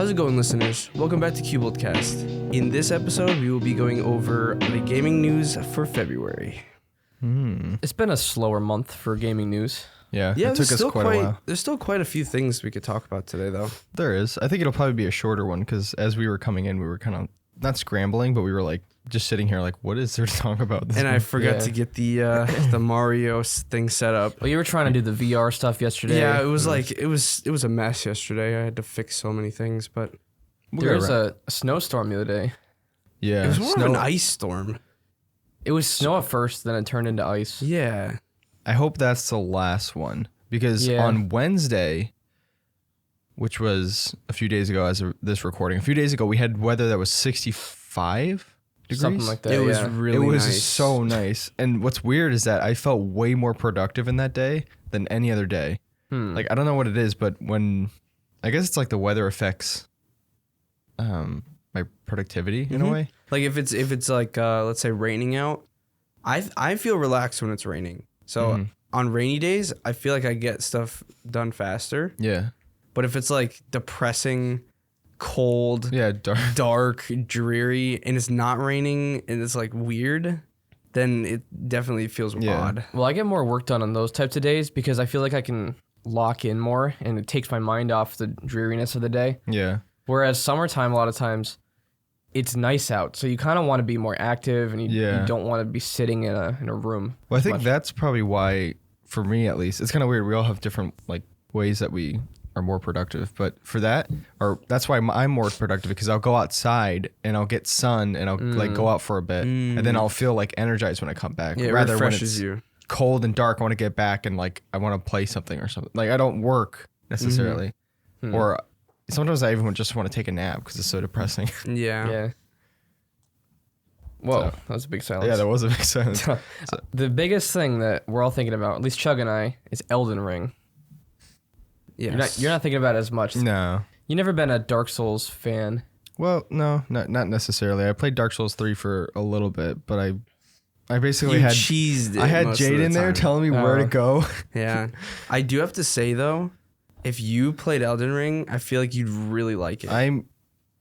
How's it going, listeners? Welcome back to CuboldCast. In this episode, we will be going over the gaming news for February. It's been a slower month for gaming news. Yeah, it took us quite a while. There's still quite a few things we could talk about today, though. There is. I think it'll probably be a shorter one because as we were coming in, we were kind of not scrambling, but we were like just sitting here like, what is there to talk about this And month? I forgot to get the Mario thing set up. Well, you were trying to do the VR stuff yesterday. Yeah, it was like it was a mess yesterday. I had to fix so many things, but there was a snowstorm the other day. Yeah, it was more of an ice storm. It was snow at first, then it turned into ice. Yeah. I hope that's the last one because on Wednesday, which was a few days ago as of this recording, a few days ago, we had weather that was 65 degrees. Something like that. It was really It was nice. so nice. And what's weird is that I felt way more productive in that day than any other day. Like, I don't know what it is, but I guess it's like the weather affects my productivity in a way. Like if it's like let's say raining out, I feel relaxed when it's raining. So on rainy days, I feel like I get stuff done faster. Yeah. But if it's like depressing, cold, Yeah, dark, dreary, and it's not raining and it's like weird, then it definitely feels odd. Well, I get more work done on those types of days because I feel like I can lock in more and it takes my mind off the dreariness of the day. Yeah. Whereas summertime, a lot of times, it's nice out, so you kind of want to be more active and you don't want to be sitting in a room. Well, I think that's probably why, for me at least, it's kind of weird. We all have different like ways that we are more productive, but for that's why I'm more productive because I'll go outside and I'll get sun and I'll like go out for a bit and then I'll feel like energized when I come back. Yeah, it rather refreshes when it's you. cold and dark, I want to get back and like I want to play something or something. Like I don't work necessarily, or sometimes I even just want to take a nap because it's so depressing. Yeah. Whoa, that was a big silence. Yeah, that was a big silence. The biggest thing that we're all thinking about, at least Chug and I, is Elden Ring. Yes. You're not thinking about it as much. No. You've never been a Dark Souls fan. Well, no, not necessarily. I played Dark Souls 3 for a little bit, but I basically had cheesed it. I had most of Jade the in there time. telling me where to go. Yeah. I do have to say though, if you played Elden Ring, I feel like you'd really like it.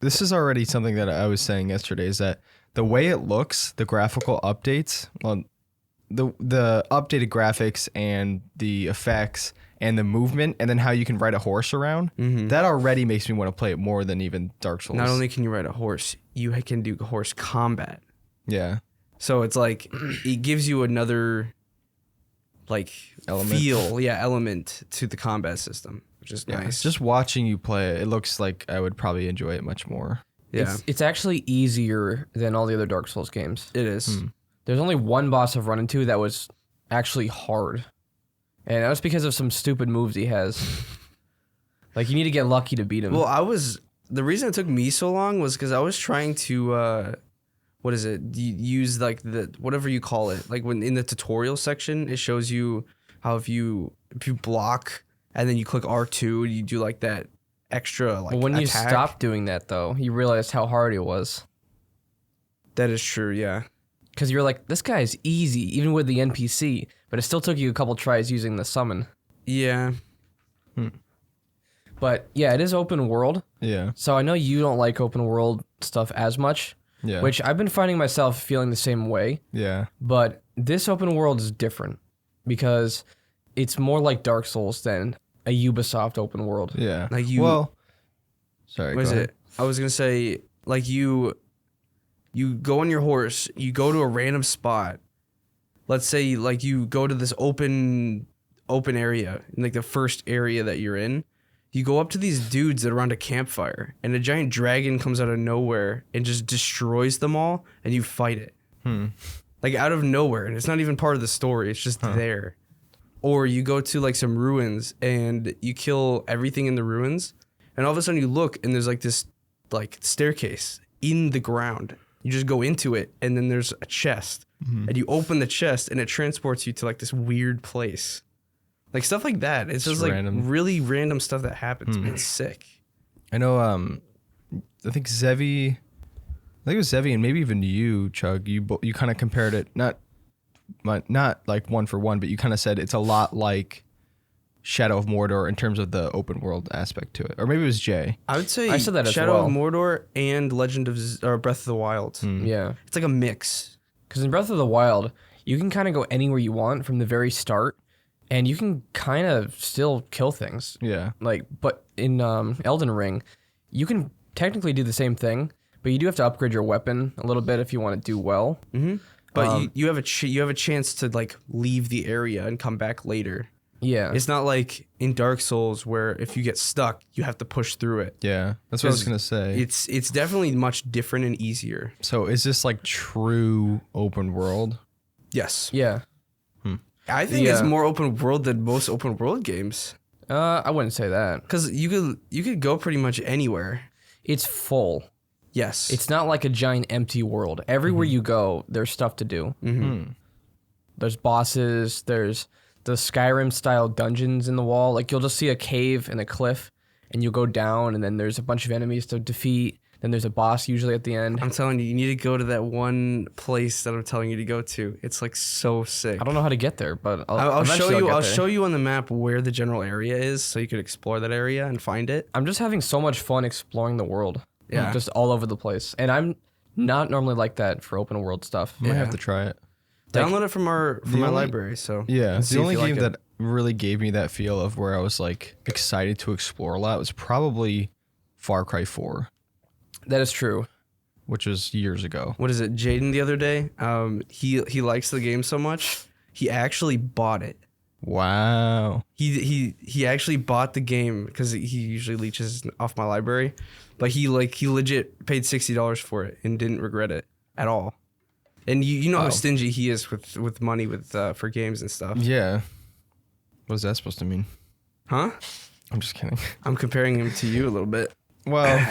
This is already something that I was saying yesterday is that the way it looks, the graphical updates, well, the updated graphics and the effects and the movement and then how you can ride a horse around, that already makes me want to play it more than even Dark Souls. Not only can you ride a horse, you can do horse combat. Yeah. So it's like it gives you another like element to the combat system, which is nice. Just watching you play it, it looks like I would probably enjoy it much more. Yeah. It's actually easier than all the other Dark Souls games. It is. There's only one boss I've run into that was actually hard. And that was because of some stupid moves he has. Like, you need to get lucky to beat him. Well, the reason it took me so long was because I was trying to, use like whatever you call it. Like when in the tutorial section, it shows you how if you block and then you click R2, you do like that extra like when you attack. stopped doing that, though, you realized how hard it was. That is true, yeah. Because you're like, this guy's easy, even with the NPC. But it still took you a couple tries using the summon. Yeah. But yeah, it is open world. Yeah. So I know you don't like open world stuff as much. Yeah. Which I've been finding myself feeling the same way. Yeah. But this open world is different. Because it's more like Dark Souls than a Ubisoft open world. Yeah. Like you. Well, sorry. What is it? I was gonna say like you go on your horse, you go to a random spot. Let's say like you go to this open area, like the first area that you're in. You go up to these dudes that are around a campfire, and a giant dragon comes out of nowhere and just destroys them all, and you fight it. Like out of nowhere, and it's not even part of the story. It's just there. Or you go to like some ruins and you kill everything in the ruins, and all of a sudden you look and there's like this like staircase in the ground. You just go into it and then there's a chest, and you open the chest and it transports you to like this weird place. Like stuff like that. It's just like really random stuff that happens. Man, it's sick. I know. I think Zevi. I think it was Zevi and maybe even you, Chug. You kind of compared it not like one for one, but you kind of said it's a lot like Shadow of Mordor in terms of the open world aspect to it. Or maybe it was Jay. I would say I said that as Shadow well. of Mordor and Legend of or Breath of the Wild. Yeah. It's like a mix. Because in Breath of the Wild, you can kind of go anywhere you want from the very start, and you can kind of still kill things. Yeah. Like, but in Elden Ring, you can technically do the same thing, but you do have to upgrade your weapon a little bit if you want to do well. Mm-hmm. But you have a chance to like leave the area and come back later. Yeah. It's not like in Dark Souls where if you get stuck, you have to push through it. Yeah. That's what I was going to say. It's definitely much different and easier. So is this like true open world? Yes. Yeah. I think it's more open world than most open world games. I wouldn't say that. Because you could go pretty much anywhere. It's full. Yes. It's not like a giant empty world. Everywhere you go, there's stuff to do. Mm-hmm. There's bosses. There's the Skyrim style dungeons in the wall. Like you'll just see a cave and a cliff, and you'll go down, and then there's a bunch of enemies to defeat. Then there's a boss usually at the end. I'm telling you, you need to go to that one place that I'm telling you to go to. It's like so sick. I don't know how to get there, but I'll show you. I'll show you. you on the map where the general area is, so you could explore that area and find it. I'm just having so much fun exploring the world. Yeah. Just all over the place. And I'm not normally like that for open world stuff. I might have to try it. Download it from my only- library. So Yeah, and see the if only you like game it. that really gave me that feel of where I was like excited to explore a lot was probably Far Cry 4, That is true. which was years ago. What is it? Jaden the other day. He likes the game so much, he actually bought it. Wow. He actually bought the game because he usually leeches off my library, but he legit paid $60 for it and didn't regret it at all. And you know how stingy he is with money for games and stuff. Yeah. What is that supposed to mean? Huh? I'm just kidding. I'm comparing him to you a little bit. Well,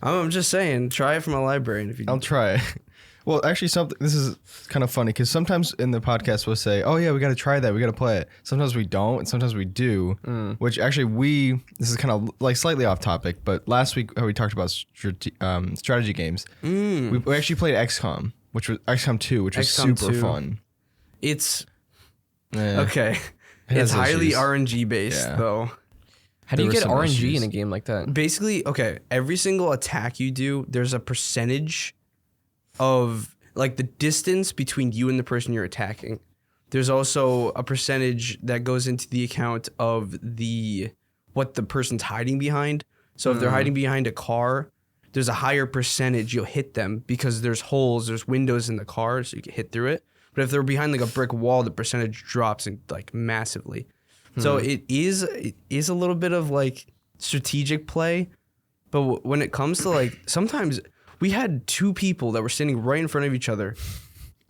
I'm just saying, try it from a library, and if you I'll try it. Well, actually, this is kind of funny because sometimes in the podcast we'll say, "Oh yeah, we got to try that. We got to play it." Sometimes we don't, and sometimes we do. Which actually, this is kind of like slightly off topic, but last week we talked about strategy games. We actually played XCOM, which was XCOM 2, which was XCOM super 2. fun. it's Yeah. okay. It has It's highly issues. RNG based Yeah. though. How do you There get were some RNG issues. in a game like that? Basically, okay, every single attack you do, there's a percentage of like the distance between you and the person you're attacking. There's also a percentage that goes into the account of what the person's hiding behind. So if they're hiding behind a car, there's a higher percentage you'll hit them because there's holes, there's windows in the car, so you can hit through it. But if they're behind like a brick wall, the percentage drops like massively. So it is a little bit of like strategic play, but when it comes to like sometimes we had two people that were standing right in front of each other,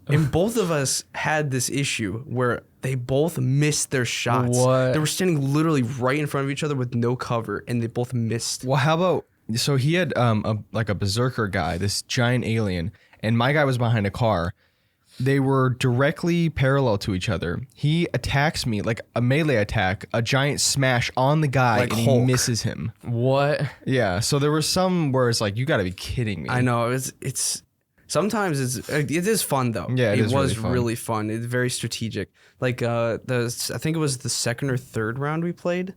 and both of us had this issue where they both missed their shots. What? They were standing literally right in front of each other with no cover, and they both missed. Well, how about so he had a berserker guy, this giant alien, and my guy was behind a car. They were directly parallel to each other. He attacks me like a melee attack, a giant smash on the guy, Like and Hulk. he misses him. What? Yeah, so there was some where it's like, you got to be kidding me. I know it's sometimes it is fun though. Yeah, it it is was really fun. really fun. It's very strategic. Like I think it was the second or third round we played.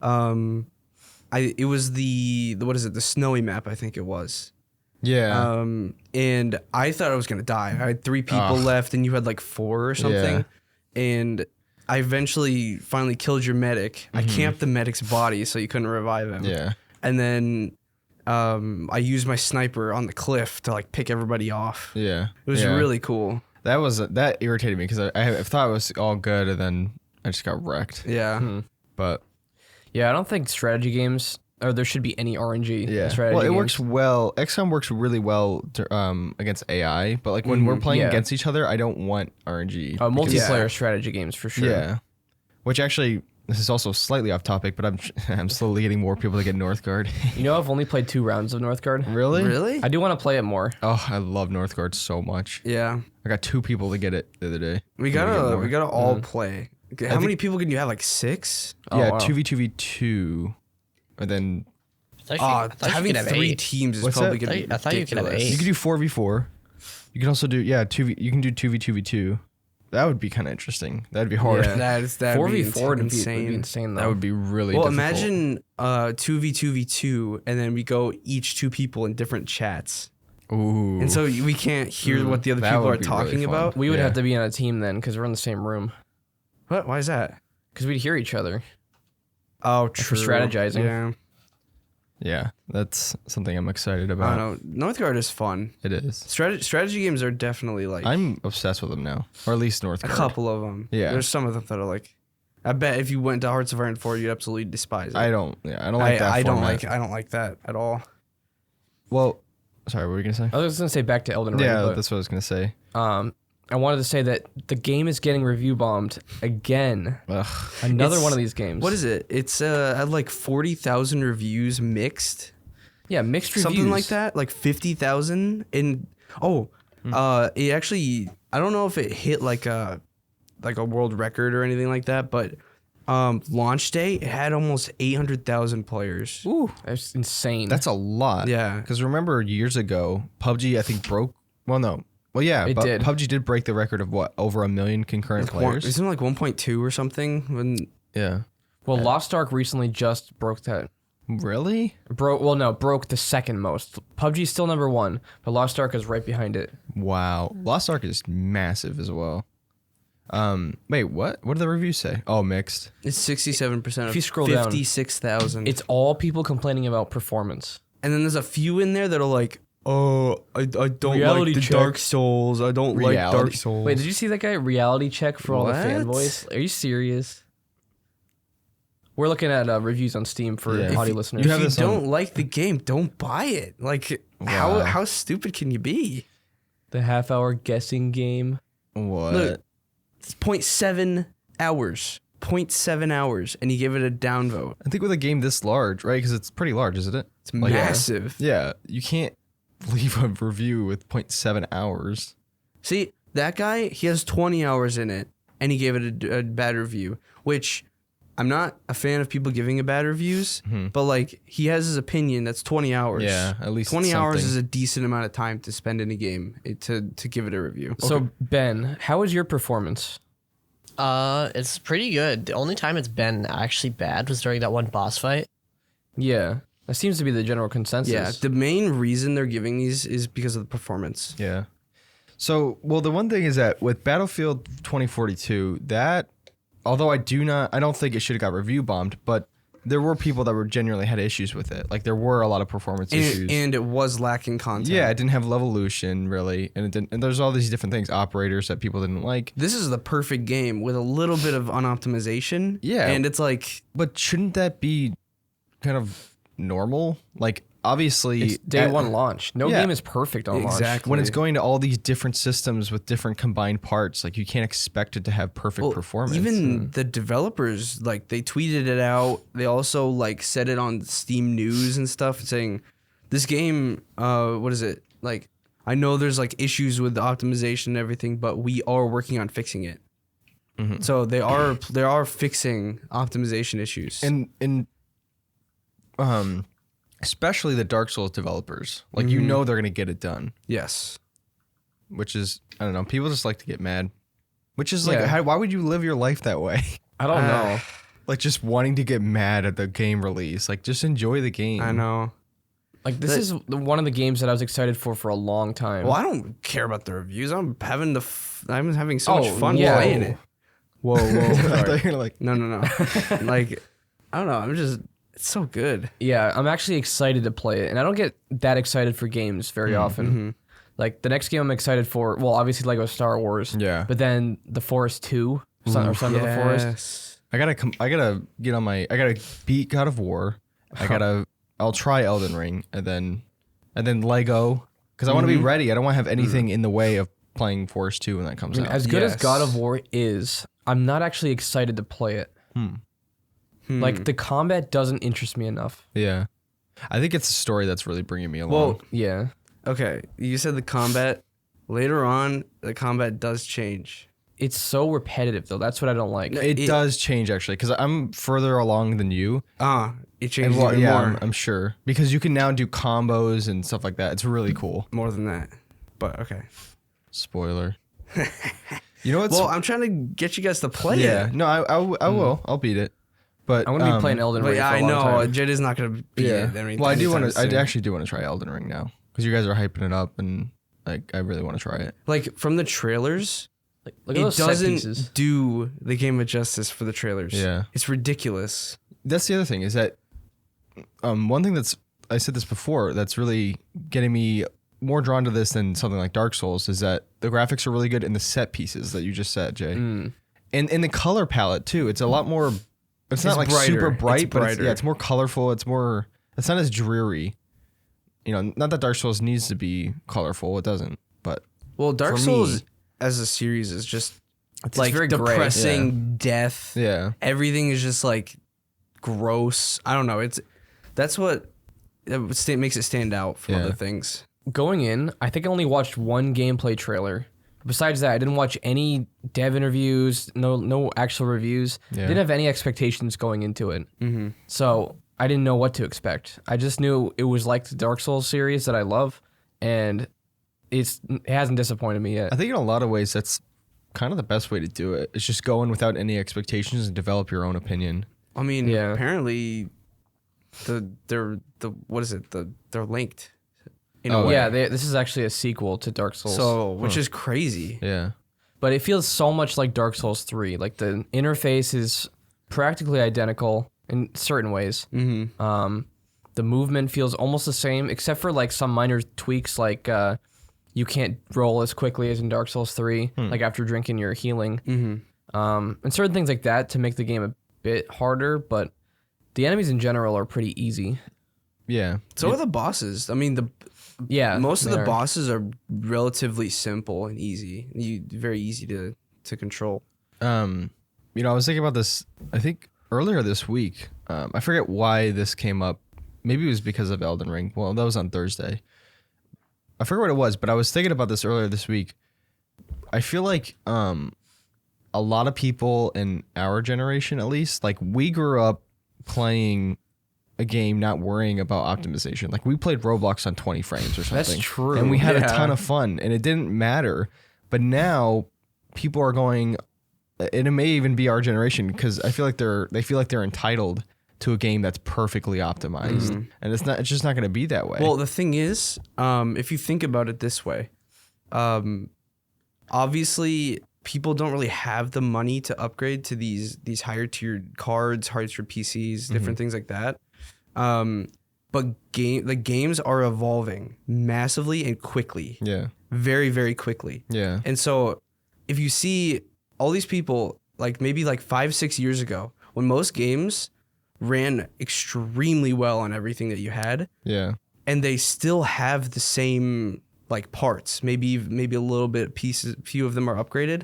It was the what is it? The snowy map, I think it was. Yeah. And I thought I was gonna die. I had 3 people left, and you had like 4 or something. And I finally killed your medic. I camped the medic's body so you couldn't revive him. yeah. And then I used my sniper on the cliff to like pick everybody off. Yeah. It was Yeah. really cool. That irritated me because I thought it was all good, and then I just got wrecked. Yeah. But Yeah, I don't think strategy games, or there should be any RNG in strategy well, it games. works well. XCOM works really well against AI, but like when we're playing Yeah. against each other, I don't want RNG. Multiplayer strategy games for sure. Yeah. Which actually, this is also slightly off topic, but I'm slowly getting more people to get Northgard. You know, I've only played 2 rounds of Northgard. Really? Really? I do want to play it more. Oh, I love Northgard so much. Yeah. I got 2 people to get it the other day. We Gonna get more. gotta all play. Okay, how many people can you have? Like 6? Yeah, wow. 2v2v2. And then Having 3 teams is What's probably that? gonna be I thought you could have ridiculous. you can do 4v4. You can also do 2v. You can do 2v2v2. That would be kind of interesting. That'd be hard. Yeah. That'd 4v4 be would be insane. insane though. That would be really Well, difficult. imagine 2v2v2, and then we go each 2 people in different chats. Ooh. And so we can't hear what the other that people would are be really talking fun. about. we would Yeah. have to be on a team then because we're in the same room. What? Why is that? Because we'd hear each other. Oh, For true. strategizing. Yeah. Yeah, that's something I'm excited I about. don't know. Northgard is fun. It is. Strategy games are definitely like I'm obsessed with them now, or at least a Northgard. couple of them. Yeah. There's some of them that are like, I bet if you went to Hearts of Iron 4, you'd absolutely despise it. I don't like that. I don't format. like. I don't like that at all. Well, sorry, what were you gonna say? I was gonna say back to Elden Ring. Yeah, but, that's what I was gonna say. I wanted to say that the game is getting review bombed again. Ugh. Another It's- one of these games. What is it? It's had like 40,000 reviews mixed. Yeah, mixed reviews. Something like that, like 50,000. And it actually, I don't know if it hit like a world record or anything like that, but launch day it had almost 800,000 players. Ooh, that's insane. That's a lot. Yeah. Because remember years ago, PUBG I think broke. Well, no. Well, yeah, It but did. PUBG did break the record of what, over 1 million concurrent players. Isn't it like 1.2 or something? When Yeah. well, Lost Ark recently just broke that. Really? Broke the second most. PUBG's still number 1, but Lost Ark is right behind it. Wow. Lost Ark is massive as well. Wait, what? What do the reviews say? Oh, mixed. it's 67% of If you scroll down, 56,000. It's all people complaining about performance. And then there's a few in there that are like, oh, I don't Reality like the check. Dark Souls. I don't like Dark Reality. Souls. Wait, did you see that guy reality check for all the What? fanboys? Are you serious? We're looking at reviews on Steam for Yeah. audio If listeners. you If have you this on- don't like the game, don't buy it. Like, Wow. how stupid can you be? The half-hour guessing game. What? Look, it's 0.7 hours. 0.7 hours, and he gave it a downvote. I think with a game this large, right? Because it's pretty large, isn't it? It's Like, massive. Yeah, you can't leave a review with 0.7 hours. See, that guy, he has 20 hours in it, and he gave it a bad review, which I'm not a fan of people giving it bad reviews, but like he has his opinion. That's 20 hours. Yeah, at least 20 hours something. is a decent amount of time to spend in a game to give it a review. So Ben, how was your performance? It's pretty good. The only time it's been actually bad was during that one boss fight. Yeah, that seems to be the general consensus. Yeah, the main reason they're giving these is because of the performance. Yeah. So, well, the one thing is that with Battlefield 2042, that although I don't think it should have got review bombed, but there were people that were genuinely had issues with it. Like there were a lot of performance issues. And it was lacking content. Yeah, it didn't have Levolution really, and it didn't. And there's all these different things, operators that people didn't like. This is the perfect game with a little bit of unoptimization. Yeah. And it's like, But shouldn't that be kind of normal? Like obviously, It's day one launch. No Yeah. game is perfect on launch. Exactly. when it's going to all these different systems with different combined parts, like you can't expect it to have perfect well, performance. even the developers, like they tweeted it out. They also like said it on Steam News and stuff saying this game, what is it? Like, I know there's like issues with the optimization and everything, but we are working on fixing it. So they are fixing optimization issues. and especially the Dark Souls developers, like you know they're gonna get it done, yes. which is I don't know. People just like to get mad, which is like, Yeah. why would you live your life that way? I don't know. Like just wanting to get mad at the game release. Like just enjoy the game. I know. Like this is one of the games that I was excited for a long time. Well, I don't care about the reviews. I'm having I'm having so much Oh, fun yeah. playing it. Whoa, I whoa. thought you were like, No. Like, I don't know. It's so good. Yeah, I'm actually excited to play it, and I don't get that excited for games very often. Like the next game I'm excited for, well, obviously Lego Star Wars. Yeah. But then The Forest 2, Son of the Forest. Yes. I gotta beat God of War. I'll try Elden Ring and then Lego because I want to be ready. I don't want to have anything in the way of playing Forest 2 when that comes I mean, out. as good as Yes. God of War is, I'm not actually excited to play it. Like the combat doesn't interest me enough. Yeah. I think it's a story that's really bringing me along. Well, Yeah. okay. You said the combat. Later on, the combat does change. It's so repetitive though. That's what I don't like. it does change actually because I'm further along than you. It changes And even more. I'm sure because you can now do combos and stuff like that. It's really cool. More than that. But okay. Spoiler. You know what's Well, I'm trying to get you guys to play yeah. it. No, I will. I'll beat it. But I'm gonna be playing Elden But Ring. yeah, for a I long know time. Jade is not gonna beat it. Well, I do want to. I soon. actually do want to try Elden Ring now because you guys are hyping it up, and like I really want to try it. Like from the trailers, Look at it those set pieces. doesn't do the game a justice for the trailers. Yeah. It's ridiculous. That's the other thing is that one thing that's I said this before that's really getting me more drawn to this than something like Dark Souls is that the graphics are really good in the set pieces that you just said, Jay, and in the color palette too. It's a lot more. It's not like brighter. super bright, It's but brighter. it's more colorful. It's more. It's not as dreary. You know, not that Dark Souls needs to be colorful. It doesn't. But Well, Dark For Souls me- as a series is just It's like very gray. depressing death. yeah, Everything is just like gross. I don't know. That's what makes it stand out from Yeah. other things. Going in, I think I only watched one gameplay trailer. Besides that, I didn't watch any dev interviews, no actual reviews. Yeah. Didn't have any expectations going into it. Mm-hmm. So I didn't know what to expect. I just knew it was like the Dark Souls series that I love, and it hasn't disappointed me yet. I think in a lot of ways that's kind of the best way to do it. It's just go in without any expectations and develop your own opinion. I mean, Yeah. apparently, they're linked. In a Oh, way. Yeah, this is actually a sequel to Dark Souls. So, which is crazy. Yeah. But it feels so much like Dark Souls 3. Like the interface is practically identical in certain ways. Mm-hmm. The movement feels almost the same, except for like some minor tweaks, like you can't roll as quickly as in Dark Souls 3, like after drinking your healing. Mm-hmm. And certain things like that to make the game a bit harder, but the enemies in general are pretty easy. Yeah. So are the bosses. I mean, Yeah, most of they the are. bosses are relatively simple and easy. Very easy to control. You know, I was thinking about this, I think earlier this week. I forget why this came up. Maybe it was because of Elden Ring. Well, that was on Thursday. I forget what it was, but I was thinking about this earlier this week. I feel like a lot of people in our generation, at least, like we grew up playing a game not worrying about optimization. Like we played Roblox on 20 frames or something. That's true. And we had a Yeah. ton of fun and it didn't matter. But now people are going, and it may even be our generation because I feel like they feel like they're entitled to a game that's perfectly optimized. And it's just not going to be that way. Well, the thing is, if you think about it this way, obviously people don't really have the money to upgrade to these higher tiered cards, higher tiered PCs, different things like that. But the games are evolving massively and quickly, yeah. very, very quickly. Yeah. And so if you see all these people, like maybe like 5-6 years ago, when most games ran extremely well on everything that you had, Yeah. and they still have the same like parts, maybe a little bit pieces, few of them are upgraded.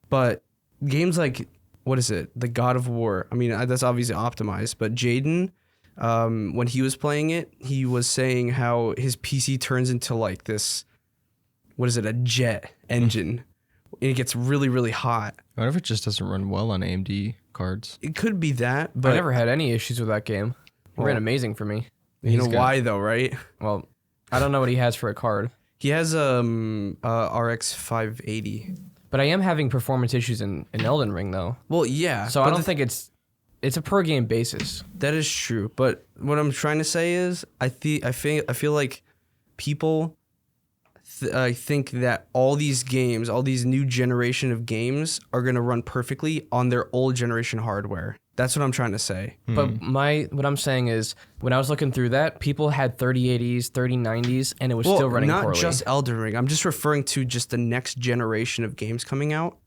But games like, what is it? The God of War. I mean, that's obviously optimized, but Jaden, when he was playing it, he was saying how his PC turns into like this, what is it? A jet engine. And it gets really, really hot. What if it just doesn't run well on AMD cards? It could be that, but I never had any issues with that game. It ran amazing for me. you know He's got- why though, right? Well, I don't know what he has for a card, He has RX 580. but I am having performance issues in Elden Ring though. Well, yeah. So I but don't think it's a per game basis. that is true. But what I'm trying to say is, I feel like people think that all these games, all these new generation of games, are gonna run perfectly on their old generation hardware. That's what I'm trying to say. But what I'm saying is, when I was looking through that, people had 3080s, 3090s, and it was still running not poorly. just Elden Ring. I'm just referring to just the next generation of games coming out.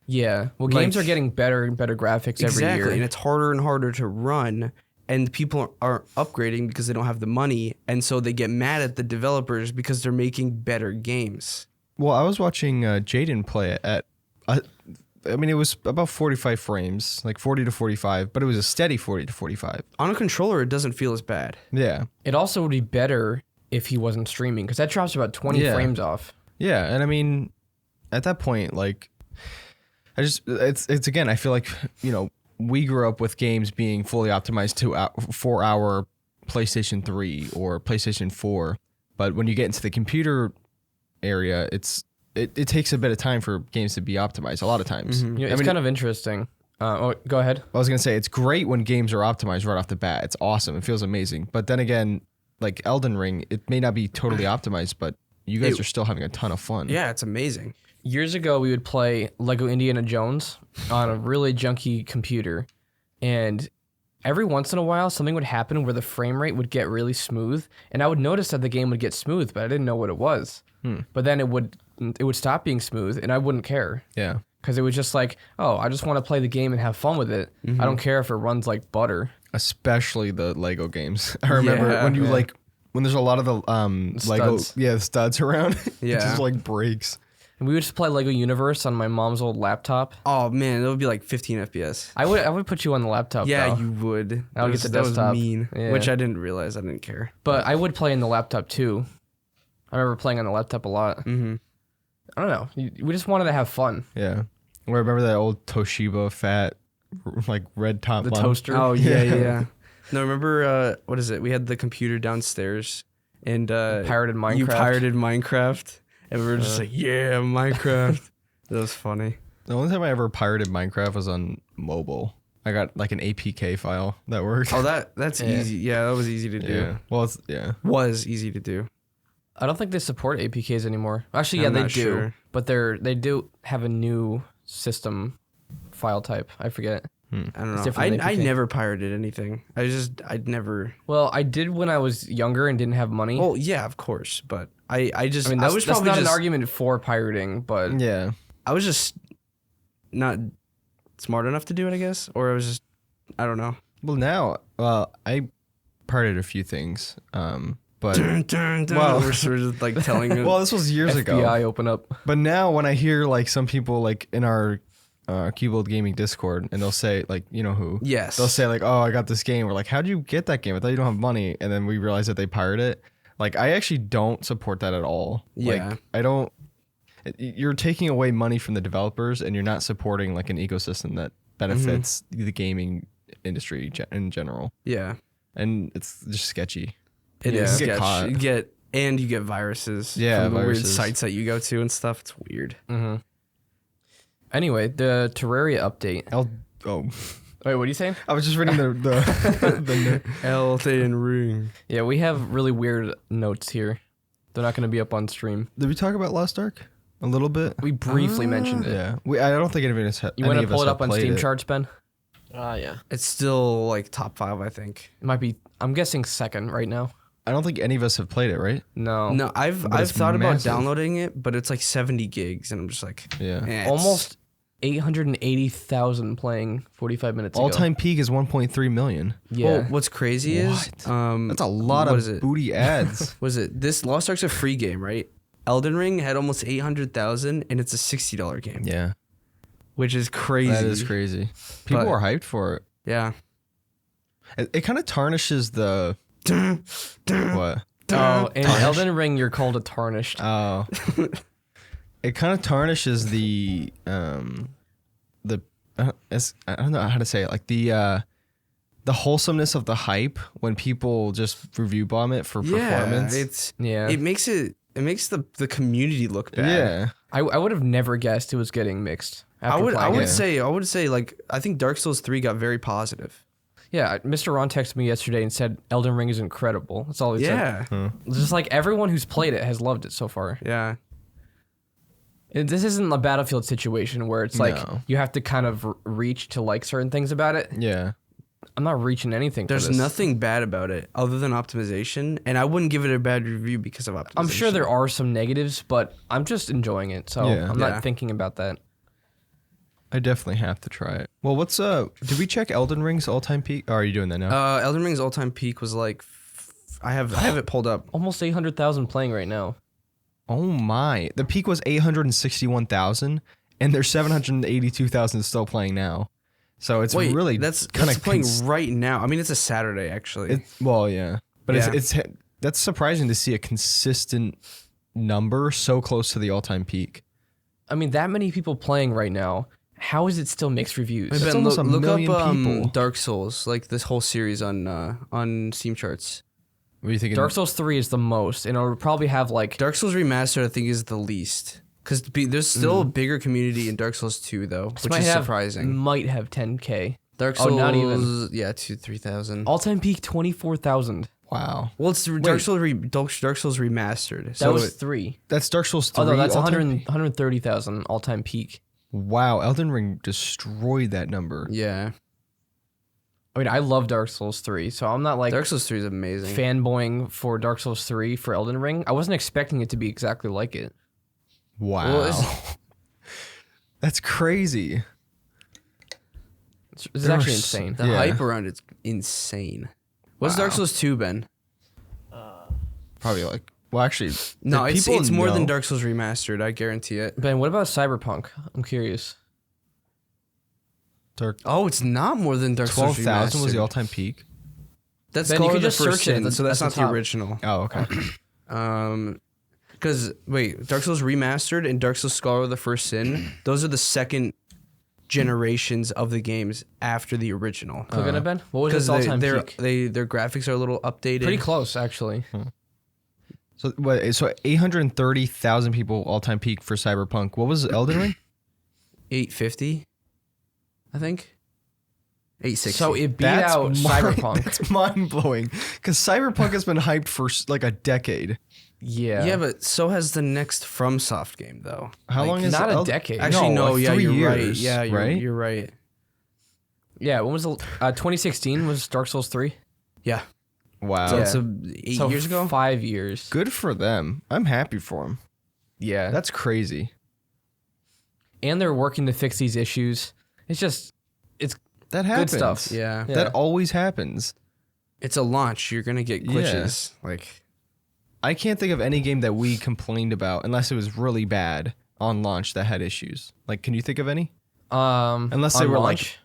Yeah. Well, Like- games are getting better and better graphics every Exactly, year. and it's harder and harder to run. And people aren't upgrading because they don't have the money, and so they get mad at the developers because they're making better games. Well, I was watching Jaden play it at, I mean, it was about 45 frames, like 40 to 45, but it was a steady 40 to 45. On a controller, it doesn't feel as bad. Yeah. It also would be better if he wasn't streaming, because that drops about 20 Yeah. frames off. Yeah. And I mean, at that point, like, it's again, I feel like, you know, we grew up with games being fully optimized for our PlayStation 3 or PlayStation 4. But when you get into the computer area, it's it takes a bit of time for games to be optimized. A lot of times. Yeah, it's kind of interesting. Go ahead. I was gonna say it's great when games are optimized right off the bat. It's awesome. It feels amazing. But then again, like Elden Ring, it may not be totally optimized, but you guys are still having a ton of fun. Yeah, it's amazing. Years ago, we would play Lego Indiana Jones on a really junky computer, and every once in a while, something would happen where the frame rate would get really smooth, and I would notice that the game would get smooth, but I didn't know what it was. But then it would stop being smooth, and I wouldn't care. Yeah. Because it was just like, oh, I just want to play the game and have fun with it. I don't care if it runs like butter. Especially the Lego games. I remember when you like when there's a lot of the Lego studs. the studs around. Yeah. It just like breaks. And we would just play Lego Universe on my mom's old laptop. Oh man, it would be like 15 FPS. I would put you on the laptop. Yeah, though. you would. I would get the That desktop. was mean, Yeah. which I didn't realize. I didn't care. But I would play in the laptop too. I remember playing on the laptop a lot. Mm-hmm. I don't know. We just wanted to have fun. Yeah. I remember that old Toshiba fat like red top The lamp? toaster. Oh yeah. No, remember what is it? We had the computer downstairs and Pirated Minecraft. You pirated Minecraft, and we were just like, yeah, Minecraft. That was funny. The only time I ever pirated Minecraft was on mobile. I got like an APK file that worked. Oh, that's easy. Yeah, that was easy to do. Yeah. Well, Was easy to do. I don't think they support APKs anymore. Actually, I'm yeah, they not do. sure. But they do have a new system file type. I forget. I don't It's know. different than I APK. never pirated anything. I'd never. Well, I did when I was younger and didn't have money. Well, yeah, of course, but I I mean, was that's probably not just, an argument for pirating, but yeah. I was just not smart enough to do it, I guess, or I was just, I don't know. Well, now, I pirated a few things. But Well, we're sort of like telling them. well, this was years ago. FBI open up. But now when I hear like some people like in our Cubold Gaming Discord, and they'll say like, you know who? Yes. They'll say like, oh, I got this game. We're like, how'd you get that game? I thought you don't have money. And then we realize that they pirate it. Like, I actually don't support that at all. Yeah. Like, I don't. You're taking away money from the developers, and you're not supporting like an ecosystem that benefits the gaming industry in general. Yeah. And it's just sketchy. It Yeah. is Get sketch. caught. You get viruses. Yeah, from the weird viruses. sites that you go to and stuff. It's weird. Mm-hmm. Anyway, the Terraria update. Wait, what are you saying? I was just reading the Elden Ring. Yeah, we have really weird notes here. They're not going to be up on stream. Did we talk about Lost Ark a little bit? We briefly mentioned it. Yeah, I don't think any of us have. You want to pull it up on Steam charts, Ben? Yeah. It's still like top 5, I think. It might be. I'm guessing second right now. I don't think any of us have played it, right? No. No, I've it's thought about massive. downloading it, but it's like 70 gigs, and I'm just like, Yeah. it's- Almost 880,000 playing 45 minutes ago. All-time peak is 1.3 million. Yeah. Well, what's crazy is That's a lot what of is it? booty ads. Was it this Lost Ark's a free game, right? Elden Ring had almost 800,000, and it's a $60 game, Yeah, which is crazy. that is crazy. People But- are hyped for it. Yeah. It kind of tarnishes the what? Oh, in Elden Ring, you're called a tarnished. Oh, it kind of tarnishes the I don't know how to say it, like the wholesomeness of the hype when people just review bomb it for performance. Yeah. It makes the community look bad. Yeah, I would have never guessed it was getting mixed. After I playing it. would say like I think Dark Souls 3 got very positive. Yeah, Mr. Ron texted me yesterday and said Elden Ring is incredible. That's all he said. Yeah. Just like everyone who's played it has loved it so far. Yeah. This isn't a Battlefield situation where it's like No. you have to kind of reach to like certain things about it. yeah. I'm not reaching anything. There's for this. nothing bad about it other than optimization, and I wouldn't give it a bad review because of optimization. I'm sure there are some negatives, but I'm just enjoying it, so Yeah. I'm Yeah. not thinking about that. I definitely have to try it. Well, what's did we check Elden Ring's all-time peak? Oh, are you doing that now? Elden Ring's all-time peak was like I have it pulled up. Almost 800,000 playing right now. Oh my. The peak was 861,000 and there's 782,000 still playing now. So it's Wait, really that's kind of playing right now. I mean, it's a Saturday actually. well, yeah. But Yeah. it's that's surprising to see a consistent number so close to the all-time peak. I mean, that many people playing right now. How is it still mixed reviews? That's Ben, almost a look million up people. Dark Souls, like this whole series on Steam charts. What are you thinking? Dark Souls 3 is the most, and it'll probably have like Dark Souls Remastered, I think, is the least Because there's still a bigger community in Dark Souls 2 though, which is surprising. Might have 10K. Dark Souls, not even. Yeah, 3,000. All-time peak 24,000. Wow. Well, it's Dark Souls remastered. That So was 3. That's Dark Souls 3. Oh no, that's all-time peak? 130,000 all-time peak. Wow, Elden Ring destroyed that number. yeah. I mean, I love Dark Souls 3, so I'm not like Dark Souls 3 is amazing. fanboying for Dark Souls 3 for Elden Ring. I wasn't expecting it to be exactly like it. Wow. Well, That's crazy. It's actually insane. The Yeah. hype around it's insane. What's Dark Souls 2, Ben? Probably like, well, actually, No, did it's people more than know- Dark Souls remastered. I guarantee it. Ben, what about Cyberpunk? I'm curious. Oh, it's not more than Dark Souls 12,000 was the remastered. all-time peak. That's Ben, you Scholar could of the just First search it at Sin, the- so that's at not the the top. original. Oh, okay. Because wait, Dark Souls remastered and Dark Souls Scholar of the First Sin, those are the second generations of the games after the original. Click on it, Ben. What was Because its all-time peak? their graphics are a little updated. Pretty close, actually. So 830,000 people all-time peak for Cyberpunk. What was Elden Ring? 850, I think. 860. So it beat out Cyberpunk. That's mind-blowing. Because Cyberpunk has been hyped for like a decade. Yeah. yeah, but so has the next FromSoft game though. How long is not a Elden- decade. Actually, no, like yeah, 3 you're right. years, Yeah, right? you're right. Yeah, when was the 2016 was Dark Souls 3? Yeah. Wow. So Yeah. it's 8 So years ago. 5 years. Good for them. I'm happy for them. Yeah. That's crazy. And they're working to fix these issues. It's just That happens. stuff. Yeah. Yeah. That always happens. It's a launch. You're gonna get glitches. Like I can't think of any game that we complained about unless it was really bad on launch that had issues. Like, can you think of any? Unless they on were launch,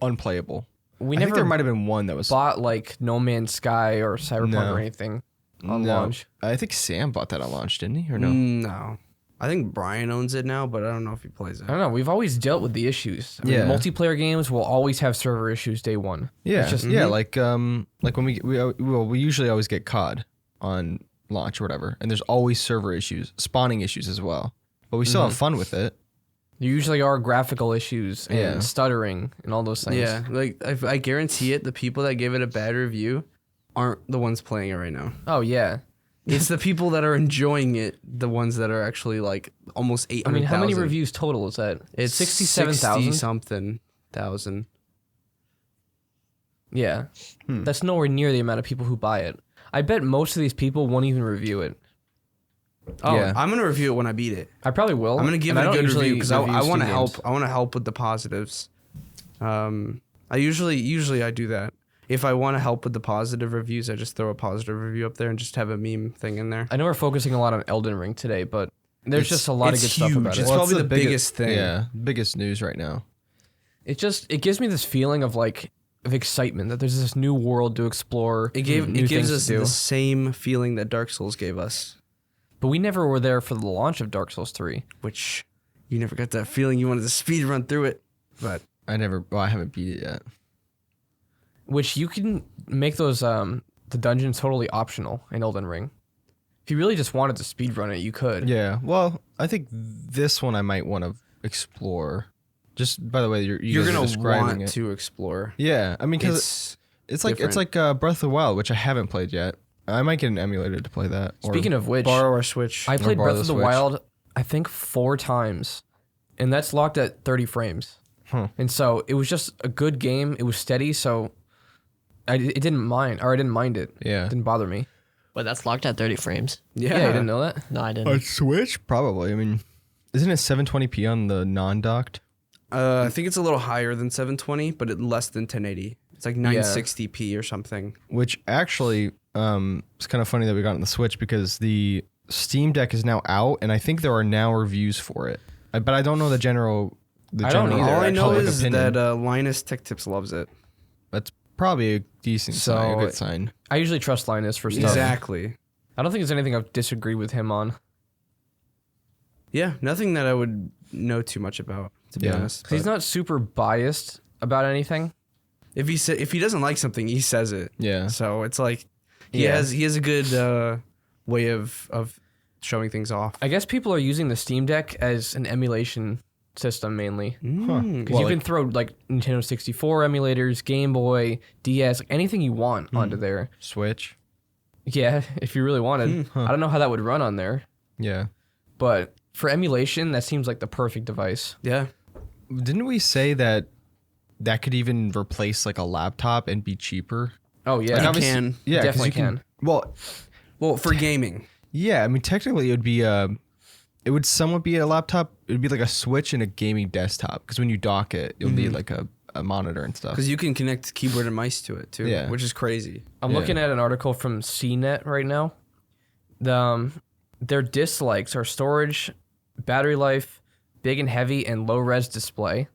Unplayable. we I think never there might have been one that was. bought like No Man's Sky or Cyberpunk No. or anything on No. launch. I think Sam bought that on launch, didn't he? Or no? no. I think Brian owns it now, but I don't know if he plays I it. don't know. We've always dealt with the issues. I mean, Yeah. multiplayer games will always have server issues day one. Yeah, It's just, yeah. Like when we usually always get COD on launch or whatever, and there's always server issues, spawning issues as well. But we still have fun with it. There usually are graphical issues and Yeah. stuttering and all those things. Yeah, like I guarantee it. The people that gave it a bad review aren't the ones playing it right now. Oh yeah. It's the people that are enjoying it, the ones that are actually like almost 800,000. I mean, how many reviews total is that? It's 67,000. something thousand. Yeah. That's nowhere near the amount of people who buy it. I bet most of these people won't even review it. Oh, Yeah. I'm gonna review it when I beat it. I probably will. I'm gonna give and it I a don't good usually review because I review want to Steam help. games. I want to help with the positives. I usually I do that. If I want to help with the positive reviews, I just throw a positive review up there and just have a meme thing in there. I know we're focusing a lot on Elden Ring today, but there's just a lot of it's good stuff about huge. it. It's probably the biggest thing. Yeah, biggest news right now. It gives me this feeling of excitement that there's this new world to explore. It new gives things us to do. the same feeling that Dark Souls gave us, But we never were there for the launch of Dark Souls 3. which you never got that feeling you wanted to speed run through it. But I haven't beat it yet. Which you can make those the dungeons totally optional in Elden Ring. If you really just wanted to speedrun it, you could. Yeah. Well, I think this one I might want to explore. Just by the way, you you're guys are gonna describing want it. to explore. Yeah, I mean, because it's like Breath of the Wild, which I haven't played yet. I might get an emulator to play that. Or Speaking of which, Borrow our Switch. I played borrow Breath of the the Switch. Wild, I think 4 times, and that's locked at 30 frames. Huh. And so it was just a good game. It was steady, so I didn't mind it. Yeah. It didn't bother me. But that's locked at 30 frames. Yeah, you didn't know that? No, I didn't. Switch? Probably. I mean, isn't it 720p on the non-docked? I think it's a little higher than 720, but less than 1080. It's like 960p or something. Which actually, it's kind of funny that we got on the Switch because the Steam Deck is now out, and I think there are now reviews for it. But I don't know the general. I don't either. All I know public is opinion. that Linus Tech Tips loves it. That's probably a decent sign, a So- good sign. I usually trust Linus for stuff. Exactly. I don't think there's anything I've disagreed with him on. Yeah, nothing that I would know too much about, to be Yeah. honest. 'Cause he's but not super biased about anything. if he doesn't like something, he says it. Yeah. So it's like he Yeah. has a good way of showing things off. I guess people are using the Steam Deck as an emulation system mainly. Because you can throw like Nintendo 64 emulators, Game Boy, DS, like anything you want onto there. Switch. Yeah, if you really wanted. I don't know how that would run on there, Yeah. but for emulation, that seems like the perfect device. Yeah. Didn't we say that could even replace like a laptop and be cheaper? Oh yeah, Like, It obviously- can. Yeah, 'cause Definitely you can. Well, for gaming. Yeah, I mean, technically, it would be it would somewhat be a laptop. It would be like a Switch and a gaming desktop. Because when you dock it, you'll need like a monitor and stuff. Because you can connect keyboard and mice to it too, Yeah. which is crazy. I'm looking at an article from CNET right now. Their dislikes are storage, battery life, big and heavy, and low res display.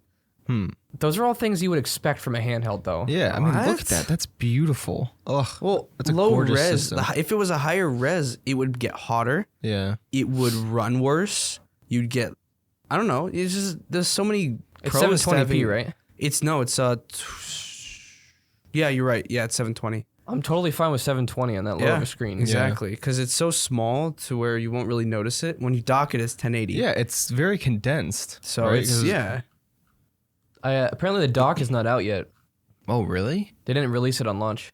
Those are all things you would expect from a handheld, though. Yeah, I mean, look What? at that. That's beautiful. Ugh. Well, That's a low gorgeous res. system. If it was a higher res, it would get hotter. Yeah. It would run worse. You'd get, I don't know. It's just there's so many. It's pros to 720p, having- right? It's yeah, you're right. Yeah, it's 720. I'm totally fine with 720 on that low of a screen. Exactly, because it's so small to where you won't really notice it. When you dock it, it's 1080. Yeah, it's very condensed. So right? it's 'Cause- yeah. Apparently the dock is not out yet. Oh, really? They didn't release it on launch.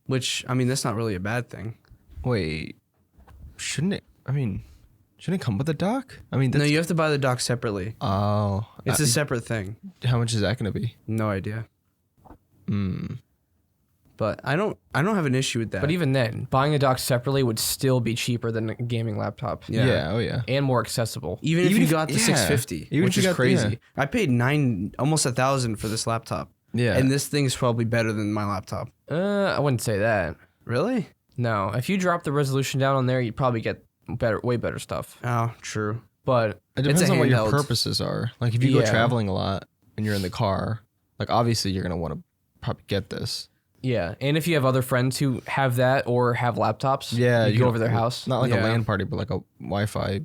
Which I mean, that's not really a bad thing. Wait. Shouldn't it? I mean, shouldn't it come with a dock? I mean, No, that's, you have to buy the dock separately. oh, It's a separate thing. how much is that going to be? No idea. But I don't have an issue with that. But even then, buying a dock separately would still be cheaper than a gaming laptop. Yeah. Oh, yeah. And more accessible. even if Even you if- got the yeah. 650, Even if which you is got- crazy. yeah. I paid almost 1,000 for this laptop. Yeah. And this thing is probably better than my laptop. I wouldn't say that. Really? No. If you drop the resolution down on there, you'd probably get way better stuff. Oh, true. But It It's depends a on what your handheld. purposes are. Like, if you go Yeah. traveling a lot and you're in the car, like, obviously you're going to want to probably get this. yeah, and if you have other friends who have that or have laptops, Yeah. you go don't- over their house. Not like Yeah. a LAN party, but like a Wi-Fi.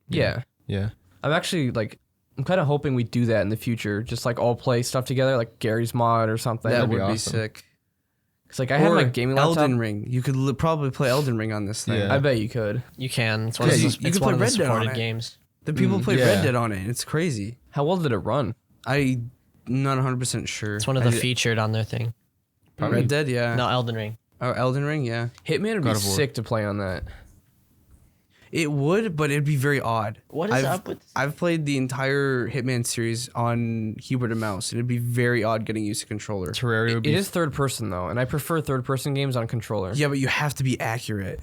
Yeah. Yeah. I'm actually I'm kind of hoping we do that in the future. Just like all play stuff together, like Gary's Mod or something. That That'd be would be awesome. sick. Cause like I had Or my gaming laptop. Elden Ring. You could probably play Elden Ring on this thing. Yeah. I bet you could. You can. It's one Yeah, of the, you it's can one play of the Red Dead on supported it. games. The people play yeah. Red Dead on it. It's crazy. How well did it run? I'm not 100% sure. It's one of the featured on their thing. Red Dead, yeah. No, Elden Ring. Oh, Elden Ring, yeah. Hitman would God be of War. sick to play on that. It would, but it'd be very odd. What is up with? I've played the entire Hitman series on keyboard and mouse, and it'd be very odd getting used to controller. Terraria would It be is third person though, and I prefer third person games on controller. Yeah, but you have to be accurate.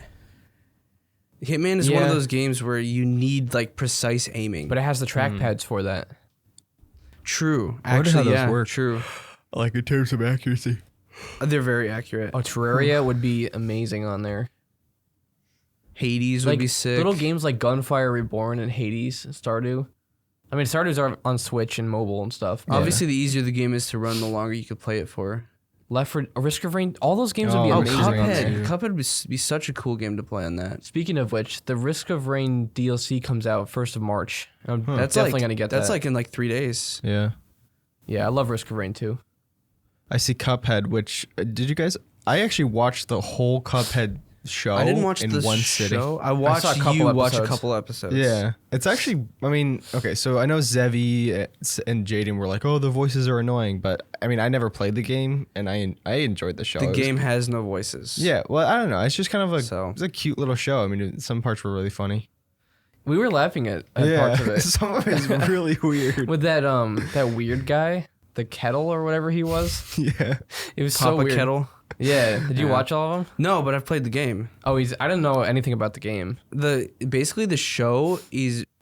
Hitman is one of Yeah. those games where you need like precise aiming. But it has the trackpads for that. True, I wonder how actually, those yeah, work. true. like in terms of accuracy. They're very accurate. Oh, Terraria would be amazing on there. Hades would Like be sick. little games like Gunfire Reborn and Hades, Stardew. I mean, Stardew's are on Switch and mobile and stuff. Obviously, the easier the game is to run, the longer you could play it for. Risk of Rain, all those games would be Oh, amazing. Risk of on Rain. there. Cuphead. Cuphead would be such a cool game to play on that. Speaking of which, the Risk of Rain DLC comes out 1st of March. I'm That's definitely like, gonna get That's that. like in like 3 days. Yeah. Yeah, I love Risk of Rain too. I see Cuphead, which did you guys? I actually watched the whole Cuphead show. I didn't watch in the one show. sitting. I watched saw a couple you watch a episodes. couple episodes. Yeah, it's actually. I mean, okay, so I know Zevi and Jaden were like, "Oh, the voices are annoying," but I mean, I never played the game, and I enjoyed the show. The It was- game has no voices. Yeah, well, I don't know. It's just kind of So- it's a cute little show. I mean, some parts were really funny. We were laughing at parts of it. some of it's really weird. With that weird guy, the Kettle or whatever he was. Yeah, It was so Papa weird. Kettle. Yeah. Did you watch all of them? No, but I've played the game. Oh, I didn't know anything about the game. Basically the show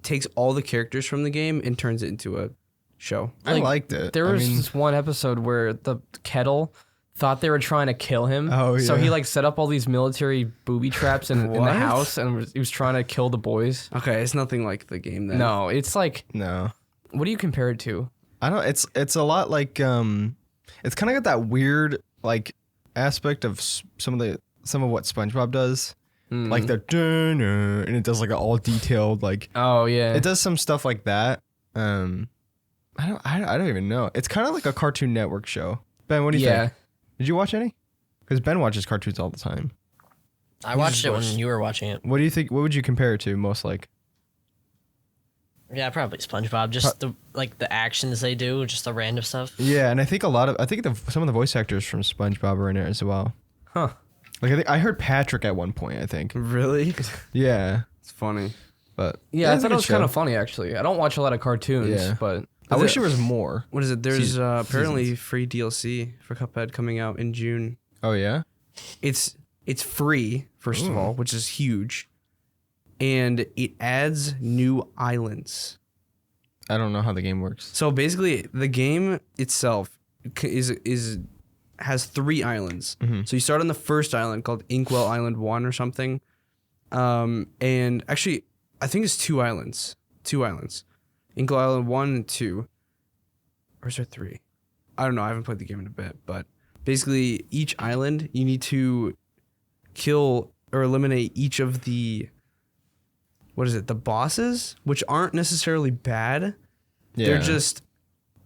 takes all the characters from the game and turns it into a show. I liked it. There I was mean, this one episode where the Kettle thought they were trying to kill him. Oh, So yeah. he like set up all these military booby traps in the What? house and he was trying to kill the boys. Okay, it's nothing like the game then. No, it's like, no. what do you compare it to? I don't. It's a lot like it's kind of got that weird like aspect of some of what SpongeBob does, like the dun, and it does like an all detailed like Oh yeah. it does some stuff like that. I don't even know. It's kind of like a Cartoon Network show. Ben, what do you Yeah. think? Did you watch any? Because Ben watches cartoons all the time. I watched it when you were watching it. What do you think? What would you compare it to most like? Yeah, probably SpongeBob. Just the actions they do, just the random stuff. Yeah, and I think some of the voice actors from SpongeBob are in it as well. Huh. Like I heard Patrick at one point. I think. Really? Yeah, It's funny. but Yeah, I it's a thought it good was show. kind of funny actually. I don't watch a lot of cartoons, Yeah. but I wish there was more. What is it? There's apparently seasons. free DLC for Cuphead coming out in June. Oh yeah. It's free, first of all, which is huge. And it adds new islands. I don't know how the game works. So basically, the game itself has 3 islands. So you start on the first island called Inkwell Island 1 or something. And actually, I think it's 2 islands. 2 islands. Inkwell Island 1 and 2. Or is there 3? I don't know. I haven't played the game in a bit. But basically, each island, you need to kill or eliminate each of the... What is it? The bosses, which aren't necessarily bad. Yeah. They're just...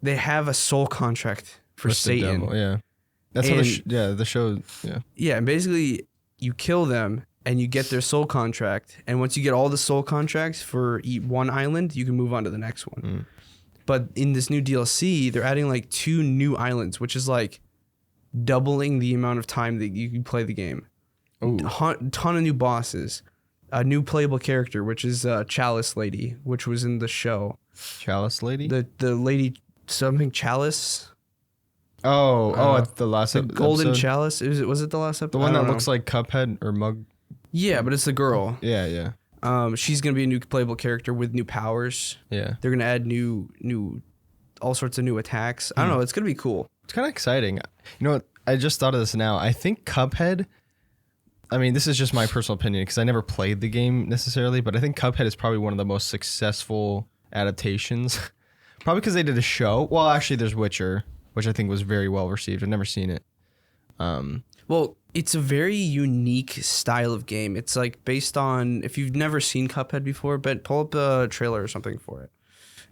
They have a soul contract for With the Satan. devil, yeah. That's how the show. Yeah. Yeah, and basically you kill them and you get their soul contract. And once you get all the soul contracts for one island, you can move on to the next one. But in this new DLC, they're adding like 2 new islands, which is like doubling the amount of time that you can play the game. Ton of new bosses. A new playable character, which is Chalice Lady, which was in the show. Chalice Lady. The lady something Chalice. At the last Golden episode? Chalice. Was it the last episode? The one that looks like Cuphead or Mug. Yeah, but it's the girl. Yeah. She's gonna be a new playable character with new powers. Yeah. They're gonna add new all sorts of new attacks. I don't know. It's gonna be cool. It's kind of exciting. You know what? I just thought of this now. I think Cuphead. I mean, this is just my personal opinion because I never played the game necessarily, but I think Cuphead is probably one of the most successful adaptations. Probably because they did a show. Well, actually, there's Witcher, which I think was very well received. I've never seen it. Well, it's a very unique style of game. It's like based on, if you've never seen Cuphead before, but pull up a trailer or something for it.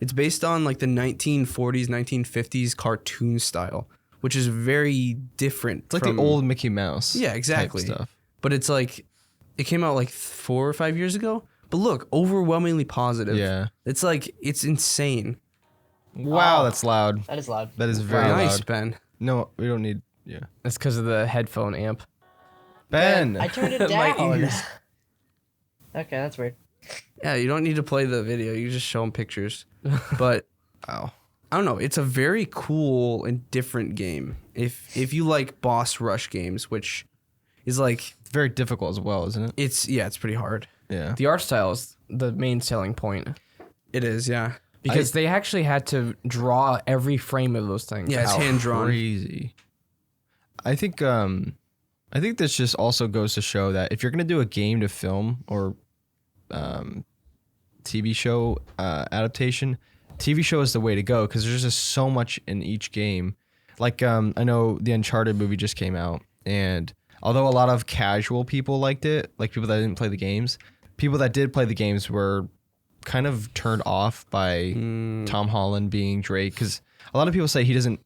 It's based on like the 1940s, 1950s cartoon style, which is very different. It's like the old Mickey Mouse. Yeah, exactly. Type stuff. But it's like, it came out like 4 or 5 years ago. But look, overwhelmingly positive. Yeah. It's like, it's insane. Wow, that's loud. That is loud. That is very Nice, loud. Ben. No, we don't need. Yeah. That's because of the headphone amp. Ben. I turned it My down. ears. Okay, that's weird. Yeah, you don't need to play the video. You just show them pictures. But Wow. I don't know. It's a very cool and different game. If you like boss rush games, which is like, It's very difficult as well, isn't it? it's pretty hard. Yeah. The art style is the main selling point It is, yeah. because they actually had to draw every frame of those things. Yeah, it's out. hand drawn. Crazy. I think this just also goes to show that if you're gonna do a game to film or TV show adaptation, TV show is the way to go because there's just so much in each game. Like I know the Uncharted movie just came out, and although a lot of casual people liked it, like people that didn't play the games, people that did play the games were kind of turned off by Tom Holland being Drake because a lot of people say he doesn't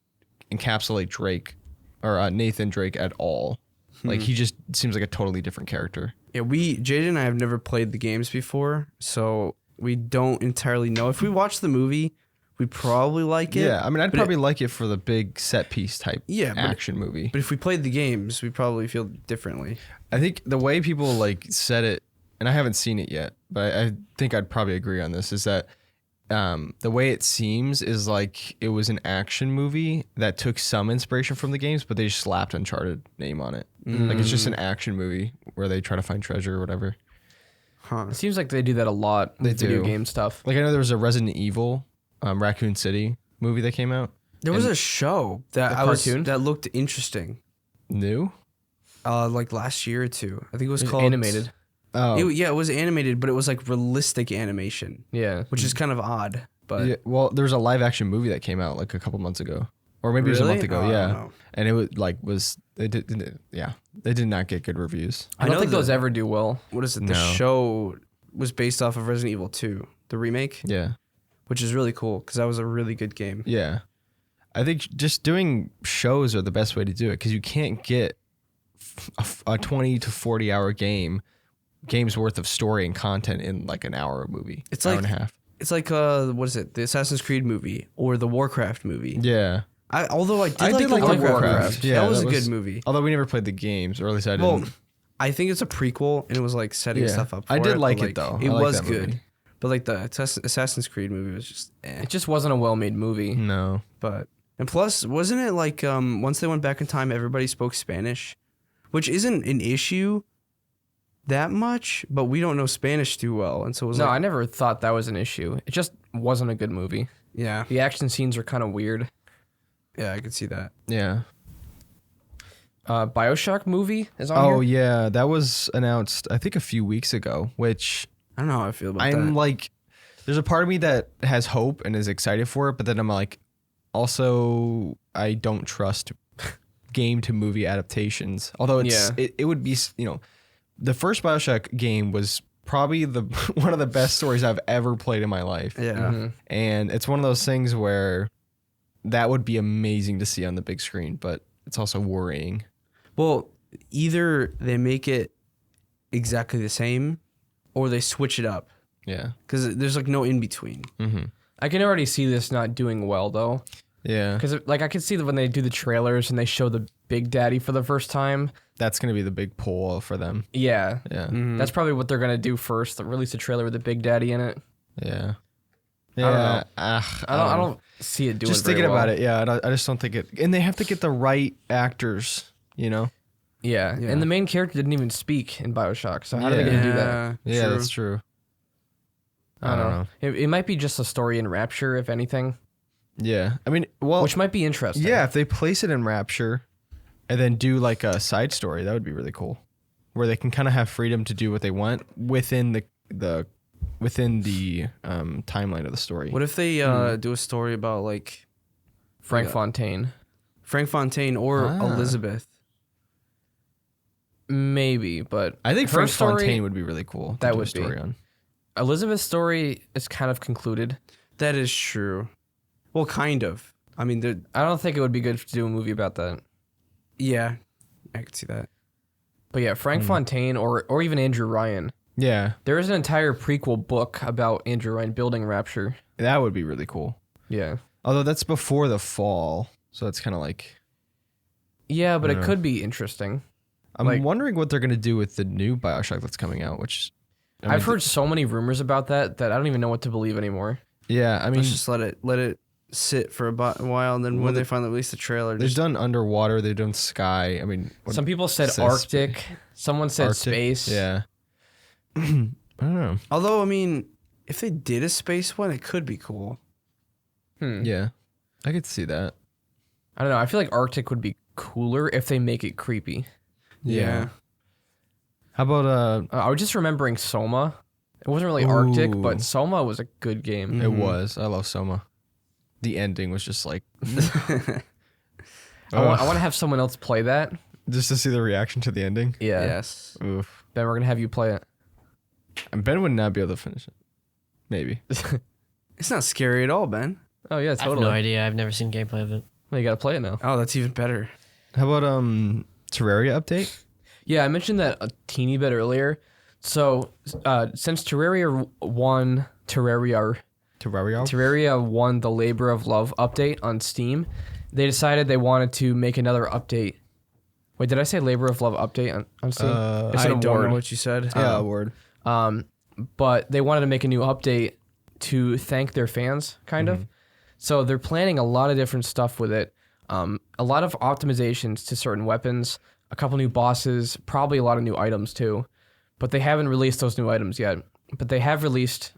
encapsulate Drake or Nathan Drake at all. Like he just seems like a totally different character. Yeah, Jaden and I have never played the games before, so we don't entirely know. If we watch the movie, we'd probably like it. Yeah, I mean, I'd but probably like it for the big set piece type action movie. But if we played the games, we probably feel differently. I think the way people like said it, and I haven't seen it yet, but I think I'd probably agree on this, is that the way it seems is like it was an action movie that took some inspiration from the games, but they just slapped Uncharted name on it. Like it's just an action movie where they try to find treasure or whatever. Huh. It seems like they do that a lot with video do. game stuff. Like I know there was a Resident Evil, Raccoon City movie that came out. There was a show that cartoon? that looked interesting. New? Like last year or two. I think it was It was called animated. Oh, It was animated, but it was like realistic animation, Yeah. which is kind of odd. But yeah, well, there's a live action movie that came out like a couple months ago, or maybe it was a month Really? ago. Oh, I yeah, don't know. and it they did not get good reviews. I don't know think the- those ever do well. what is it? The No. show was based off of Resident Evil 2, the remake, Yeah, which is really cool because that was a really good game. yeah. I think just doing shows are the best way to do it because you can't get a 20 to 40 hour game's worth of story and content in like an hour movie. It's hour like and a half. It's like what is it? The Assassin's Creed movie or the Warcraft movie. Yeah. Although I did I like did the like Warcraft. Yeah, that was a good movie. Although we never played the games, or at least I didn't. Well, I think it's a prequel, and it was like setting Yeah. stuff up. For I did it, like but, it, though. It I liked was that good, movie. but like the Assassin's Creed movie was just. It just wasn't a well-made movie. No. But and plus, wasn't it like once they went back in time, everybody spoke Spanish, which isn't an issue that much, but we don't know Spanish too well, and so it was No, like, I never thought that was an issue. It just wasn't a good movie. yeah, The action scenes are kind of weird. yeah, I could see that. Yeah. BioShock movie is on Oh here. yeah, that was announced I think a few weeks ago, which I don't know how I feel about I'm that. like, there's a part of me that has hope and is excited for it, but then I'm like, also I don't trust game to movie adaptations. Although it would be, the first BioShock game was probably one of the best stories I've ever played in my life. Yeah, Mhm. And it's one of those things where that would be amazing to see on the big screen, but it's also worrying. well, either they make it exactly the same, or they switch it up Yeah. because there's like no in between. Mm-hmm. I can already see this not doing well though, Yeah. because like I can see that when they do the trailers and they show the Big Daddy for the first time. That's going to be the big pull for them. Yeah, Yeah. that's probably what they're gonna do first. Release a trailer with the Big Daddy in it. Yeah. don't know. I I don't see it doing. Just very thinking well. about it, yeah. I just don't think it. And they have to get the right actors, Yeah. Yeah. And the main character didn't even speak in BioShock, so how are they gonna do that? Yeah, true. that's true. I don't know. It might be just a story in Rapture, if anything, Yeah. I mean, well, which might be interesting. yeah, if they place it in Rapture and then do like a side story, that would be really cool. Where they can kind of have freedom to do what they want within the timeline of the story. What if they do a story about like Frank Yeah. Fontaine. Frank Fontaine or Elizabeth? Maybe, but I think her Frank story- Fontaine would be really cool. to That do a would be. story on. Elizabeth's story is kind of concluded. That is true. Well, kind of. I mean, I don't think it would be good to do a movie about that. yeah, I could see that. But yeah, Frank Fontaine or even Andrew Ryan. Yeah, There is an entire prequel book about Andrew Ryan building Rapture. that would be really cool. Yeah. Although that's before the fall, so it's kind of like Yeah, but it Yeah. could be interesting. I'm Like- wondering what they're gonna do with the new BioShock that's coming out. Which I mean, I've heard so many rumors about that I don't even know what to believe anymore. Yeah, I mean, Let's just let it sit for a while, and then when they finally release the trailer, they've just done underwater, they've done sky. I mean, Some people said says Arctic. Someone said Arctic? space. Yeah. I don't know. although I mean, if they did a space one, it could be cool. Yeah, I could see that. I don't know. I feel like Arctic would be cooler if they make it creepy. Yeah. How about I was just remembering Soma. It wasn't really Arctic, Ooh. but Soma was a good game. It was. I love Soma. The ending was just like I want to have someone else play that. just to see the reaction to the ending. Yeah. Yes. Oof. Ben, we're gonna have you play it. And Ben would not be able to finish it. Maybe. It's not scary at all, Ben. Oh yeah, I have totally. no idea. I've never seen gameplay of it. Well, you gotta play it now. Oh, that's even better. How about Terraria update? Yeah, I mentioned that a teeny bit earlier. So since Terraria won the Labor of Love update on Steam, they decided they wanted to make another update. Wait, did I say Labor of Love update on Steam? It's I an don't award. know what you said. Yeah, word. But they wanted to make a new update to thank their fans, kind of. So they're planning a lot of different stuff with it. A lot of optimizations to certain weapons, a couple new bosses, probably a lot of new items too. But they haven't released those new items yet. But they have released.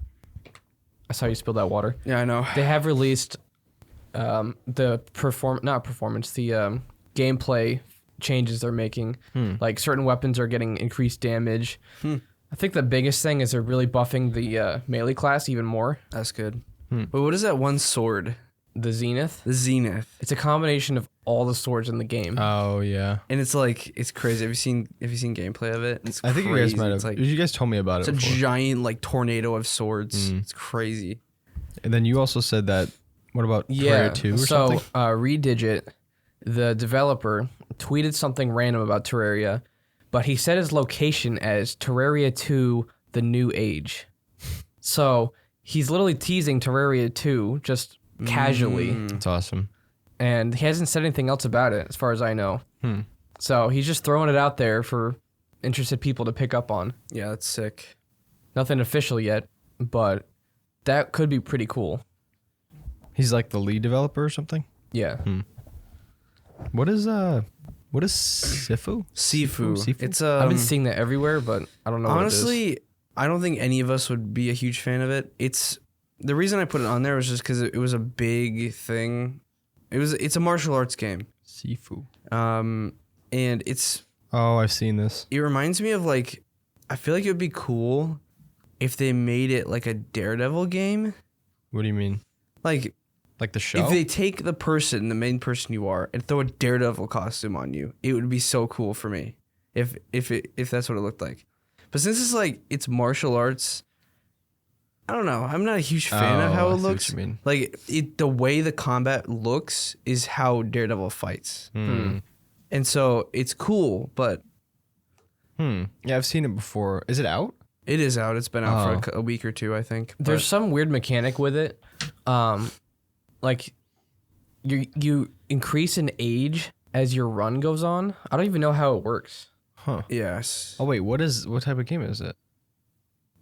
I saw you spill that water. Yeah, I know. They have released the gameplay changes they're making. Like certain weapons are getting increased damage. I think the biggest thing is they're really buffing the melee class even more. That's good. But what is that one sword? The Zenith. The Zenith. It's a combination of all the swords in the game. Oh yeah. And it's like it's crazy. Have you seen gameplay of it? It's I think crazy. you guys might have. It's like You guys told me about it's it a before. giant like tornado of swords. It's crazy. And then you also said that. What about Terraria 2 or so something? Redigit, the developer, tweeted something random about Terraria, but he set his location as Terraria 2: The New Age. So he's literally teasing Terraria 2 just casually, That's awesome. and he hasn't said anything else about it as far as I know. So he's just throwing it out there for interested people to pick up on. Yeah, that's sick. Nothing official yet, but that could be pretty cool. He's like the lead developer or something. Yeah. What is Sifu? Sifu. It's I've been seeing that everywhere, but I don't know what it is. honestly, I don't think any of us would be a huge fan of it. It's the reason I put it on there was just because it was a big thing. It's a martial arts game. Sifu. And I've seen this. it reminds me of like, I feel like it would be cool if they made it like a Daredevil game. What do you mean? Like Like the show? if they take the main person you are, and throw a Daredevil costume on you, it would be so cool for me. If that's what it looked like. But since it's martial arts, I don't know. I'm not a huge fan of how I it see what looks. you mean. Like the way the combat looks is how Daredevil fights. And so it's cool, but Yeah, I've seen it before. Is it out? it is out. It's been out for a week or two, I think. There's some weird mechanic with it. Like you increase in age as your run goes on. I don't even know how it works. Huh. Yes. Oh wait, what type of game is it?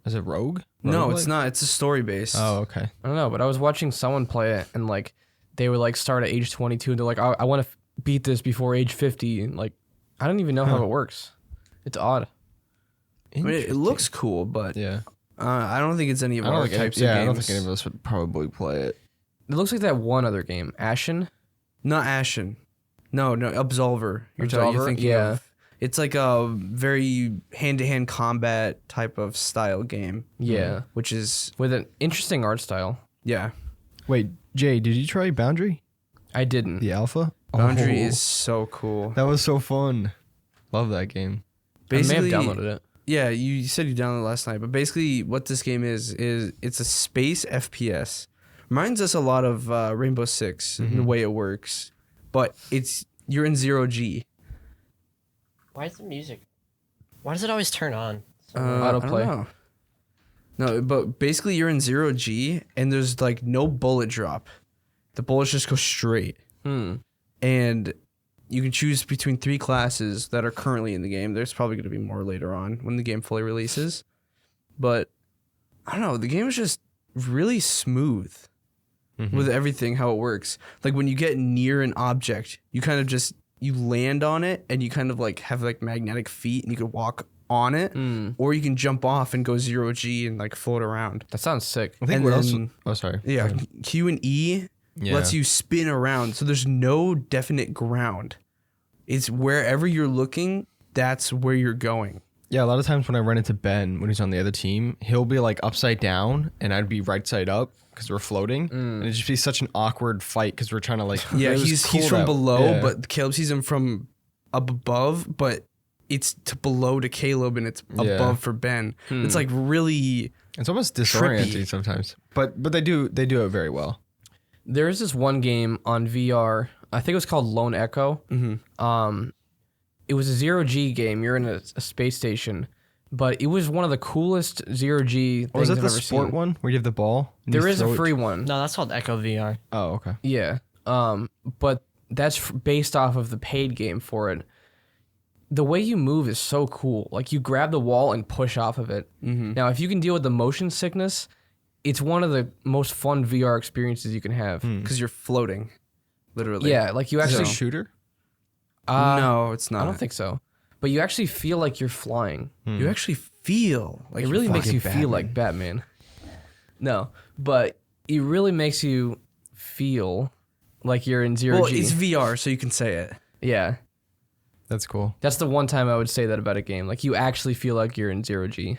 Is it Rogue? No, Roguelike? it's not. It's a story based. Oh, okay. I don't know, but I was watching someone play it, and like they would like start at age 22, and they're like, I want to beat this before age 50, and like I don't even know how it works. It's odd. I mean, it looks cool, but Yeah. I don't think it's any of our types of games. I don't think any of us would probably play it. It looks like that one other game, Ashen. Not Ashen. No, Absolver. You're Absolver? thinking Yeah. of. It's like a very hand-to-hand combat type of style game. Yeah, Which is, with an interesting art style. yeah. Wait, Jay, did you try Boundary? I didn't. The alpha? Boundary Oh, is so cool. that was so fun. Love that game. Basically, I may have downloaded it. yeah, you said you downloaded it last night, but basically what this game is it's a space FPS. Reminds us a lot of Rainbow Six in the way it works, but you're in 0G. Why is the music? Why does it always turn on? Autoplay. I don't know. No, but basically you're in 0G and there's like no bullet drop. The bullets just go straight. And you can choose between 3 classes that are currently in the game. There's probably going to be more later on when the game fully releases. But I don't know, the game is just really smooth with everything, how it works. Like when you get near an object, you kind of just, you land on it and you kind of like have like magnetic feet and you can walk on it, or you can jump off and go 0G and like float around. That sounds sick. I think And what else? then- Oh, sorry. Yeah, Q and E lets you spin around, so there's no definite ground. It's wherever you're looking, that's where you're going. Yeah, a lot of times when I run into Ben when he's on the other team, he'll be like upside down and I'd be right side up because we're floating, and it'd just be such an awkward fight because we're trying to like. Yeah, it was he's cool from that- below, yeah. but Caleb sees him from up above, but it's to below to Caleb and it's above for Ben. It's like really It's almost disorienting trippy. sometimes, but they do it very well. There is this one game on VR. I think it was called Lone Echo. It was a 0G game. You're in a space station, but it was one of the coolest 0G things Was I've that the ever sport seen. one where you have the ball? and you There is throw a it- free one. No, that's called Echo VR. Oh, okay. Yeah. But that's based off of the paid game for it. The way you move is so cool. Like you grab the wall and push off of it. Now, if you can deal with the motion sickness, it's one of the most fun VR experiences you can have. because you're floating, literally. Yeah, like you Is it actually. a shooter? No, it's not. I don't think so. But you actually feel like you're flying. You actually feel like It you're really makes fucking you feel like Batman. No, but it really makes you feel like you're in 0G. Well, it's VR, so you can say it. Yeah. That's cool. That's the one time I would say that about a game. Like you actually feel like you're in 0G.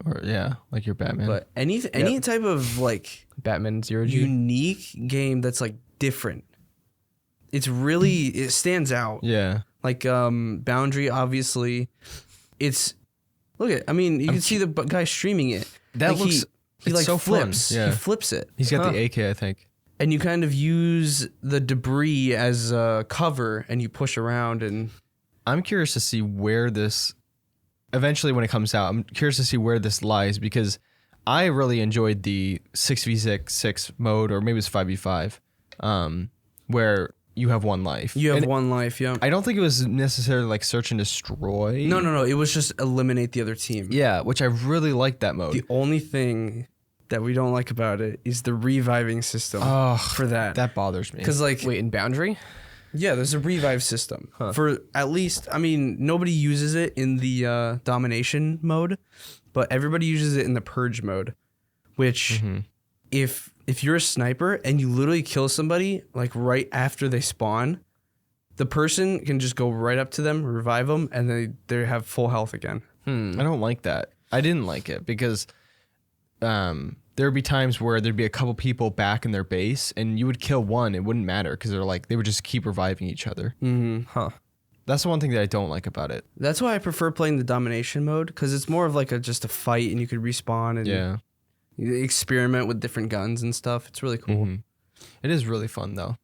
Or yeah, like you're Batman. But any type of like Batman 0G. unique game that's like different, it stands out. yeah. Like Boundary, obviously, I mean, you can see the guy streaming it. That Like, looks- he it's like so fun. flips. Yeah. He flips it. He's got the AK, I think. and you kind of use the debris as a cover, and you push around. And I'm curious to see where this, eventually when it comes out, I'm curious to see where this lies, because I really enjoyed the 6v6 mode, or maybe it's 5v5, where you have one life. you have one life. Yeah. I don't think it was necessarily like search and destroy. No. It was just eliminate the other team. Yeah, which I really liked that mode. The only thing that we don't like about it is the reviving system for that. That bothers me. Because like, Wait, in Boundary? yeah, there's a revive system for at least. I mean, nobody uses it in the domination mode, but everybody uses it in the purge mode. Which, if you're a sniper and you literally kill somebody like right after they spawn, the person can just go right up to them, revive them, and they have full health again. I don't like that. I didn't like it because there would be times where there'd be a couple people back in their base, and you would kill one, it wouldn't matter because they would just keep reviving each other. That's the one thing that I don't like about it. That's why I prefer playing the domination mode, because it's more of like just a fight, and you could respawn and you experiment with different guns and stuff. It's really cool. It is really fun though,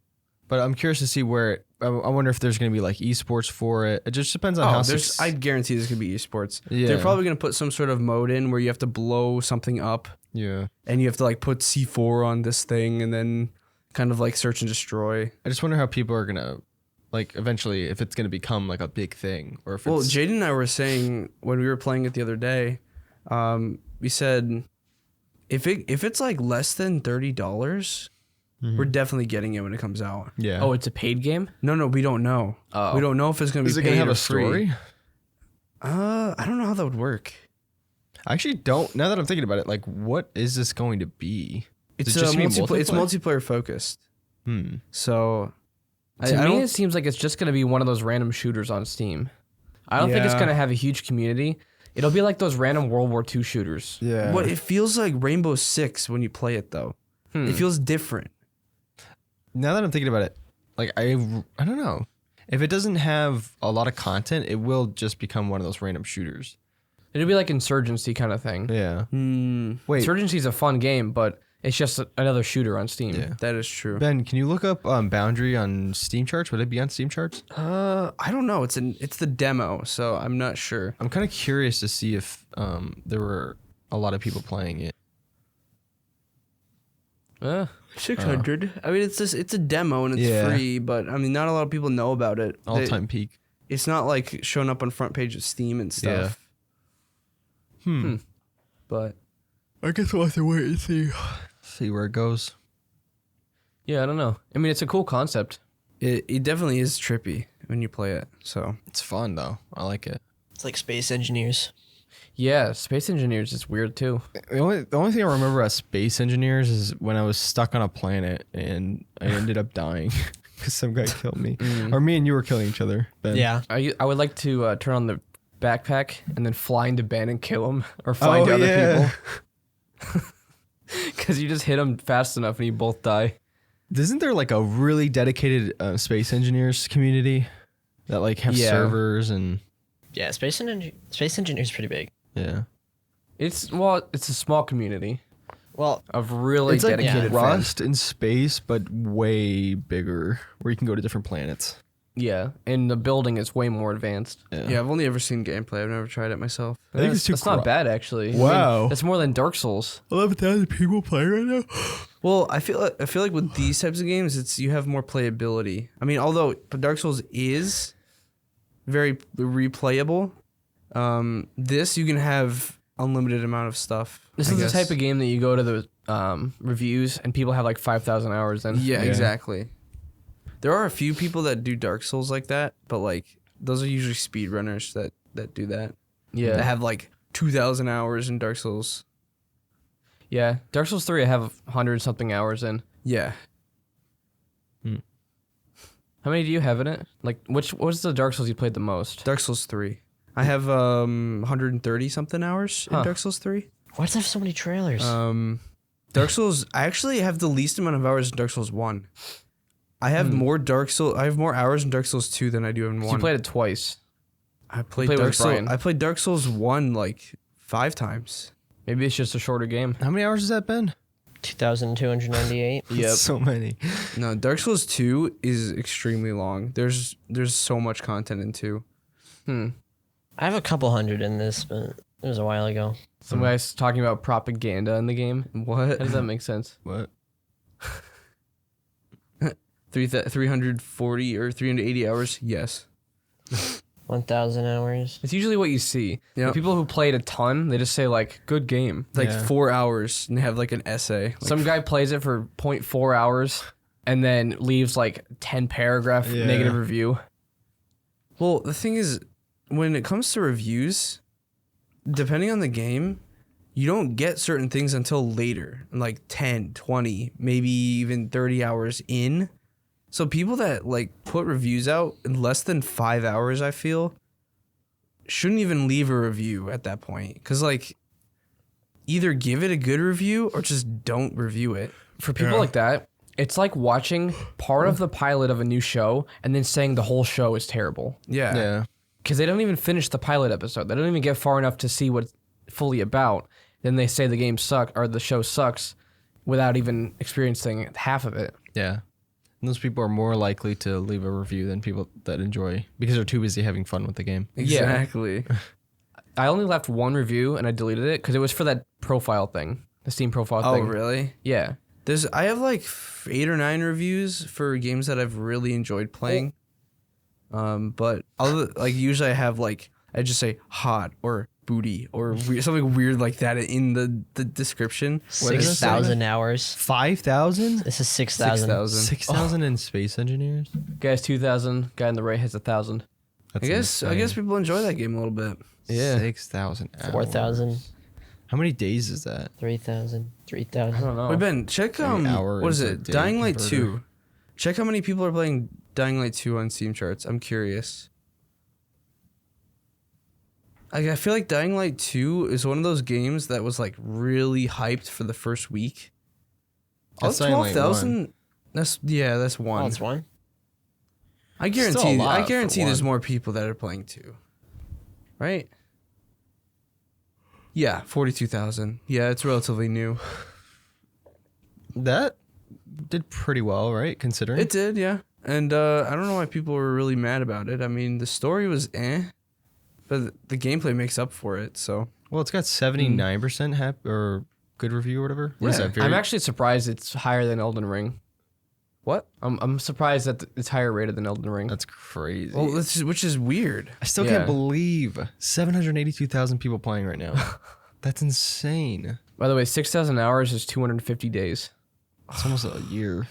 but I'm curious to see where. I wonder if there's going to be like esports for it. It just depends on how. I guarantee there's gonna be esports. Yeah. They're probably gonna put some sort of mode in where you have to blow something up. Yeah. And you have to like put C4 on this thing and then kind of like search and destroy. I just wonder how people are gonna, like, eventually, if it's gonna become like a big thing, or if Well, it's. Jaden and I were saying when we were playing it the other day, we said if it's like less than $30, we're definitely getting it when it comes out. Yeah. Oh, it's a paid game? No, we don't know. Oh. We don't know if it's gonna be Is it paid gonna have or a free. story? I don't know how that would work. I actually don't. Now that I'm thinking about it, like, what is this going to be? It's just gonna be it's multiplayer focused. So To I me, don't- it seems like it's just going to be one of those random shooters on Steam. I don't think it's Yeah. going to have a huge community. It'll be like those random World War II shooters. Yeah. But it feels like Rainbow Six when you play it though. It feels different. Now that I'm thinking about it, like, I don't know. If it doesn't have a lot of content, it will just become one of those random shooters. It'll be like Insurgency kind of thing. Yeah. Wait, Insurgency is a fun game, but it's just another shooter on Steam. Yeah. That is true. Ben, can you look up Boundary on Steam charts? Would it be on Steam charts? I don't know. It's the demo, so I'm not sure. I'm kind of curious to see if there were a lot of people playing it. 600. I mean, it's a demo and it's Yeah. free, but I mean, not a lot of people know about it. All-time peak. It's not like showing up on front page of Steam and stuff. But I guess we'll have to wait and see where it goes. Yeah, I don't know. I mean, it's a cool concept. it definitely is trippy when you play it. So It's fun though. I like it. It's like Space Engineers. Yeah, Space Engineers is weird too. The only thing I remember about Space Engineers is when I was stuck on a planet and I ended up dying because some guy killed me, or me and you were killing each other. Ben. Yeah. I would like to turn on the backpack and then fly into Ben and kill him, or fly into other people. Because you just hit him fast enough and you both die. Isn't there like a really dedicated Space Engineers community that like have Yeah. servers and Yeah, Space Engineers is pretty big. yeah? It's a small community Well, of really It's like dedicated fans. Rust in space, but way bigger, where you can go to different planets. Yeah, and the building is way more advanced. yeah, I've only ever seen gameplay. I've never tried it myself. I think it's too That's not bad actually. I mean, Wow. that's more than Dark Souls. 11,000 people playing right now. Well, I feel like with these types of games, you have more playability. I mean, although Dark Souls is very replayable, this you can have unlimited amount of stuff. This I is guess. the type of game that you go to the reviews and people have like 5,000 hours in. Yeah, exactly. There are a few people that do Dark Souls like that, but like those are usually speedrunners that do that. Yeah. That have like 2,000 hours in Dark Souls. Yeah, Dark Souls 3 I have 100 something hours in. Yeah. How many do you have in it? Like what's the Dark Souls you played the most? Dark Souls 3. I have 130 something hours in Huh. Dark Souls 3. why does it have so many trailers? Dark Souls, I actually have the least amount of hours in Dark Souls 1. I have more hours in Dark Souls 2 than I do in 1. You played it twice. I played played Dark with Souls. Brian. I played Dark Souls 1 like 5 times. Maybe it's just a shorter game. How many hours has that been? 2,298. Yep. So many. No, Dark Souls 2 is extremely long. There's so much content in 2. I have a couple hundred in this, but it was a while ago. Some guy's talking about propaganda in the game. What? How does that make sense? What? 340 or 380 hours? Yes. 1,000 hours. It's usually what you see. Yep. The people who played a ton, they just say like, good game. Like Yeah. 4 hours and they have like an essay. Like, Some guy plays it for 0.4 hours and then leaves like 10 paragraph Yeah. negative review. well, the thing is, when it comes to reviews, depending on the game, you don't get certain things until later, like 10, 20, maybe even 30 hours in. So people that like put reviews out in less than 5 hours, I feel, shouldn't even leave a review at that point. Because like, either give it a good review or just don't review it. For people like that, it's like watching part of the pilot of a new show and then saying the whole show is terrible. Yeah. Yeah. Because they don't even finish the pilot episode. They don't even get far enough to see what it's fully about. Then they say the game sucks or the show sucks without even experiencing half of it. Yeah. And those people are more likely to leave a review than people that enjoy because they're too busy having fun with the game. Exactly. I only left one review and I deleted it because it was for that profile thing, the Steam profile Oh, thing. really? Yeah. I have like 8 or 9 reviews for games that I've really enjoyed playing. But usually I have like, I just say hot or booty or something weird like that in the description. What is it? 6,000 hours. 5,000? This is 6,000. 6,000. 6,000 in space engineers? Guy's 2,000. Guy on the right has 1,000. That's I guess people enjoy that game a little bit. Yeah. 6,000 hours. 4,000. How many days is that? 3,000. I 3,000. don't know. Wait, Ben, check hour what is is a it? day Dying Light converter. 2. Check how many people are playing Dying Light 2 on Steam charts. I'm curious. I feel like Dying Light 2 is one of those games that was like really hyped for the first week. That's Oh, Dying Light 12,000. That's Oh, one. it's one. I Still a guarantee. lot I for guarantee there's one. more people that are playing 2. Right? Yeah, 42,000. Yeah, it's relatively new. That did pretty well, right? Considering. It did, yeah. And I don't know why people were really mad about it. I mean, the story was but the gameplay makes up for it. So Well, it's got 79% or good review or whatever. What is Yeah. that? I'm actually surprised it's higher than Elden Ring. what? I'm surprised that it's higher rated than Elden Ring. That's crazy. Well, which is weird. I still Yeah. can't believe 782,000 people playing right now. That's insane. By the way, 6,000 hours is 250 days. It's almost a year.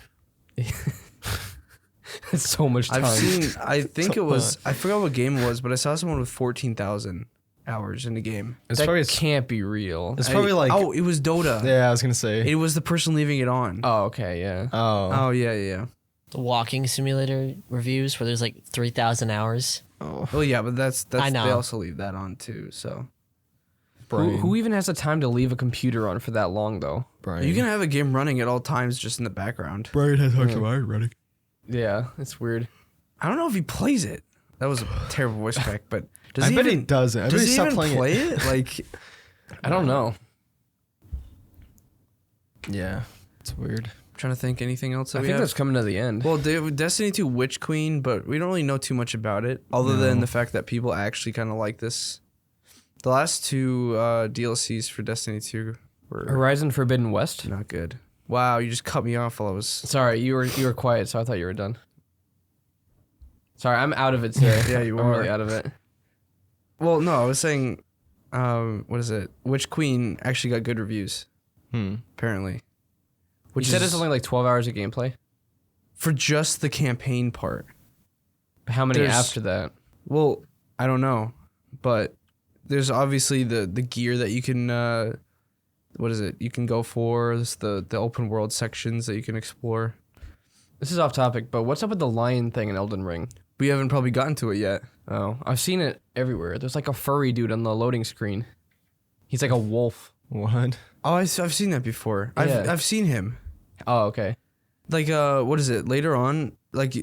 It's so much time. I think it was. I forgot what game it was, but I saw someone with 14,000 hours in the game. It's that probably can't be real. it's probably like Oh, it was Dota. yeah. I was gonna say. It was the person leaving it on. Oh, okay, yeah. Oh yeah. The walking simulator reviews where there's like 3,000 hours. Well, yeah, but that's I know. they also leave that on too. So Who even has the time to leave a computer on for that long, though? Brian. you can have a game running at all times just in the background. Brian has talked about running. Yeah, it's weird. I don't know if he plays it. That was a terrible voice crack, but does I he bet even, he doesn't. I bet Does he he stopped even playing play it. it? Like, I don't know. Yeah, it's weird. I'm trying to think anything else that I we think have. that's coming to the end. Well, Destiny 2 Witch Queen, but we don't really know too much about it, other than the fact that people actually kind of like this. The last 2 DLCs for Destiny 2 were Horizon Forbidden West. not good. Wow, you just cut me off while I was. Sorry, you were quiet, so I thought you were done. Sorry, I'm out of it today. Yeah, you I'm are. really out of it. Well, no, I was saying, what is it? Witch Queen actually got good reviews, apparently. You said it's only like 12 hours of gameplay. for just the campaign part. How many There's- after that? Well, I don't know, but there's obviously the gear that you can what is it? You can go for. There's the open world sections that you can explore. This is off topic, but what's up with the lion thing in Elden Ring? We haven't probably gotten to it yet. Oh, I've seen it everywhere. There's like a furry dude on the loading screen. He's like a wolf. What? Oh, I've seen that before. Yeah. I've seen him. Oh, okay. Like what is it? Later on, like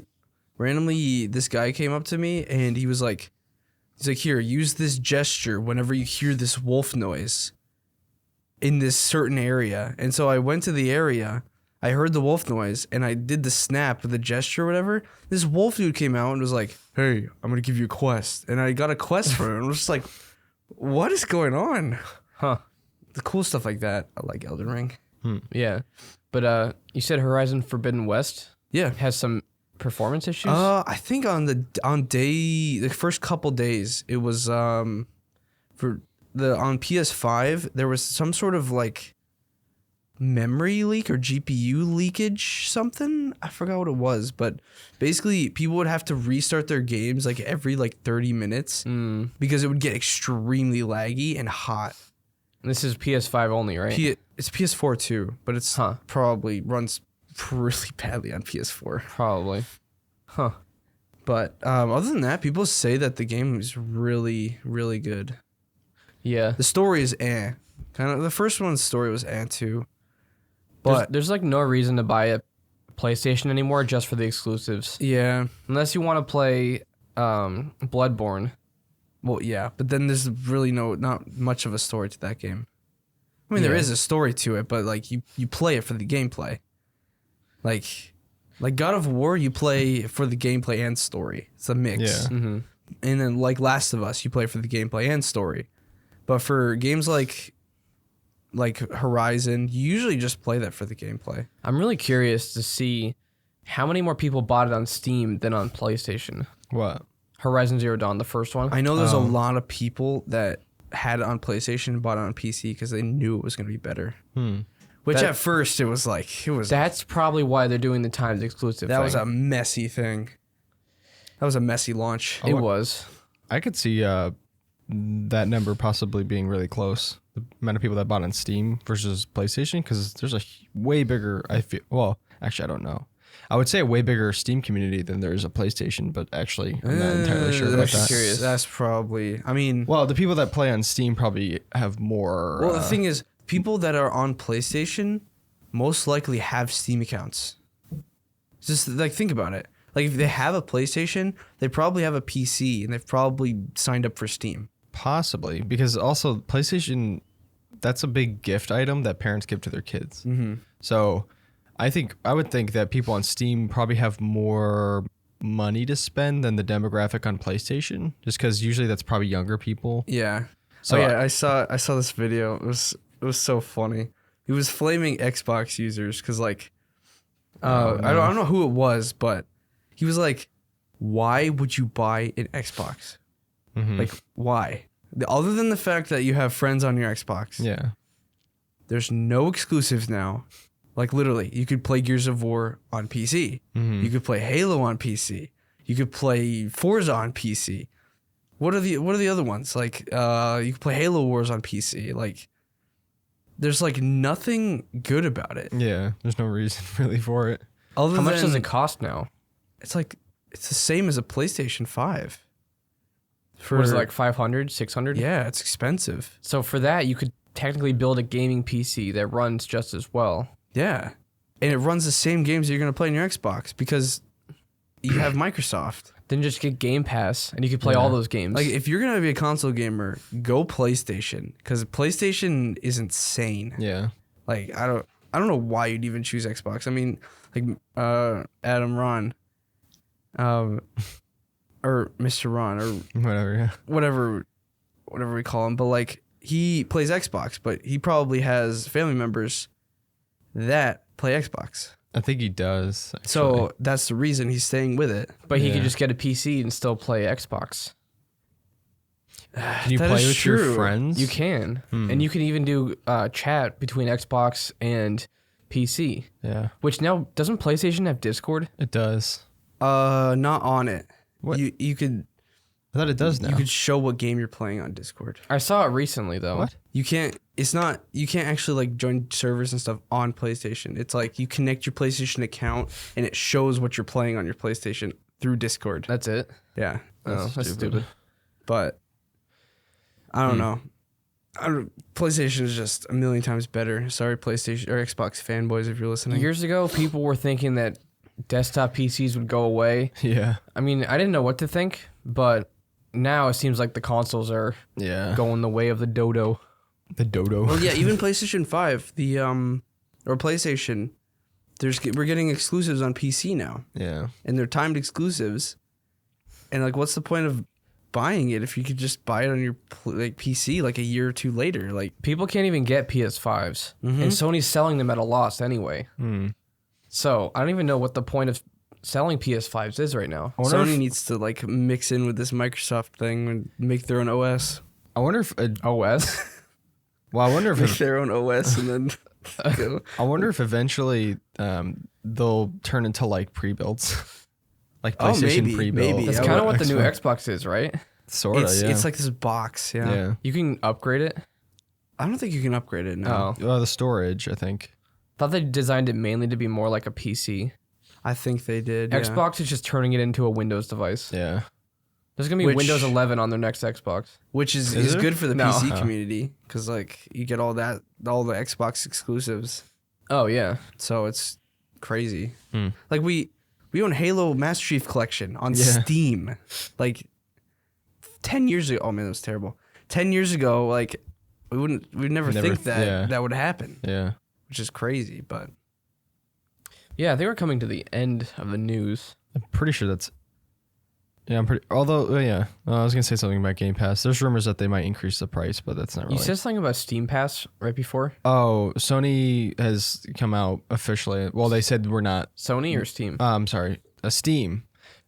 randomly this guy came up to me and he's like, here, use this gesture whenever you hear this wolf noise. in this certain area. And so I went to the area. I heard the wolf noise, and I did the snap with the gesture or whatever. This wolf dude came out and was like, "Hey, I'm gonna give you a quest," and I got a quest for him. And I was just like, "What is going on?" Huh. The cool stuff like that. I like Elden Ring. Yeah. But you said Horizon Forbidden West Yeah. has some performance issues? I think on the first couple days it was on PS5 there was some sort of like memory leak or GPU leakage something. I forgot what it was, but basically people would have to restart their games like every like 30 minutes because it would get extremely laggy and hot. This is PS5 only, right? It's PS4 too, but it's probably runs really badly on PS4. Probably. Huh. But other than that, people say that the game is really, really good. Yeah. The story is Kind of the first one's story was too. But There's like no reason to buy a PlayStation anymore just for the exclusives. yeah, Unless you want to play Bloodborne. well, yeah, but then there's really not much of a story to that game. I mean, there is a story to it, but like you play it for the gameplay. Like God of War, you play for the gameplay and story. It's a mix. Yeah. Mm-hmm. And then like Last of Us, you play for the gameplay and story. But for games like Horizon, you usually just play that for the gameplay. I'm really curious to see how many more people bought it on Steam than on PlayStation. What? Horizon Zero Dawn, the first one. I know there's a lot of people that had it on PlayStation and bought it on PC because they knew it was going to be better. Which at first it was That's probably why they're doing the timed exclusive. that thing. was a messy thing. That was a messy launch. It was. I could see that number possibly being really close. The amount of people that bought on Steam versus PlayStation, because there's a way bigger. Well, actually, I don't know. I would say a way bigger Steam community than there is a PlayStation, but actually, I'm not entirely sure about that. That's probably. I mean, Well, the people that play on Steam probably have more. well, the thing is, people that are on PlayStation most likely have Steam accounts. Just like think about it. Like if they have a PlayStation, they probably have a PC and they've probably signed up for Steam. Possibly, because also PlayStation, that's a big gift item that parents give to their kids. Mm-hmm. So I would think that people on Steam probably have more money to spend than the demographic on PlayStation, just because usually that's probably younger people. Yeah. So I saw this video. It was so funny. He was flaming Xbox users because like I don't know who it was, but he was like, "Why would you buy an Xbox? Like why? Other than the fact that you have friends on your Xbox, Yeah. there's no exclusives now. Like literally, you could play Gears of War on PC. You could play Halo on PC. You could play Forza on PC. What are the other ones? Like you could play Halo Wars on PC. Like there's like nothing good about it. Yeah. There's no reason really for it. Other How much than- does it cost now? It's like it's the same as a PlayStation 5. For What is it, like 500, 600? yeah, it's expensive. So for that, you could technically build a gaming PC that runs just as well. Yeah, and it runs the same games you're gonna play on your Xbox because you have Microsoft. Then just get Game Pass, and you could play all those games. Like if you're gonna be a console gamer, go PlayStation because PlayStation is insane. Yeah. Like I don't know why you'd even choose Xbox. I mean, like Adam Ron, or Mr. Ron or Whatever. Yeah. whatever we call him, but like he plays Xbox, but he probably has family members that play Xbox. I think he does. Actually. So that's the reason he's staying with it. but he Yeah. could just get a PC and still play Xbox. Can you That play is with your true. friends? You can. And you can even do chat between Xbox and PC. Yeah. Which now, doesn't PlayStation have Discord? It does. Not on it. What? You could I thought it does now. you could show what game you're playing on Discord. I saw it recently, though. What? You can't actually like join servers and stuff on PlayStation. It's like you connect your PlayStation account and it shows what you're playing on your PlayStation through Discord. That's it? Yeah. Oh, that's stupid. But I don't know. PlayStation is just a million times better. Sorry, PlayStation or Xbox fanboys, if you're listening. Years ago, people were thinking that desktop PCs would go away. Yeah. I mean, I didn't know what to think, but now it seems like the consoles are Yeah. going the way of the dodo. The dodo. Well, yeah, even PlayStation 5, or PlayStation, we're getting exclusives on PC now, Yeah. and they're timed exclusives. And like, what's the point of buying it if you could just buy it on your PC like a year or two later? Like, People can't even get PS5s, and Sony's selling them at a loss anyway. So I don't even know what the point of selling PS5s is right now. Sony needs to like mix in with this Microsoft thing and make their own OS. I wonder if OS? well, I wonder if Make their own OS and then go. I wonder if eventually they'll turn into like pre-builds. Like PlayStation maybe, pre-build. maybe. That's Yeah, kind of what the Xbox. new Xbox is, right? Sorta, yeah. It's like this box, yeah. yeah. You can upgrade it. I don't think you can upgrade it now. Oh. Well, the storage, I think. Thought they designed it mainly to be more like a PC. I think they did. yeah. Xbox is just turning it into a Windows device. Yeah. There's gonna be Which- Windows 11 on their next Xbox. Which is it? good for the No. PC community because like you get all the Xbox exclusives. Oh yeah. So it's crazy. Hmm. Like we own Halo Master Chief Collection on Yeah. Steam. Like 10 years ago. Oh man, that was terrible. 10 years ago, like we'd never think that yeah. that would happen, Yeah. which is crazy. But Yeah, they were coming to the end of the news. I'm pretty sure that's. Yeah, I'm pretty. Although, yeah, I was gonna say something about Game Pass. There's rumors that they might increase the price, but that's not really. You said something about Steam Pass right before. Oh, Sony has come out officially. Well, they said we're not. Sony or Steam? I'm sorry, Steam.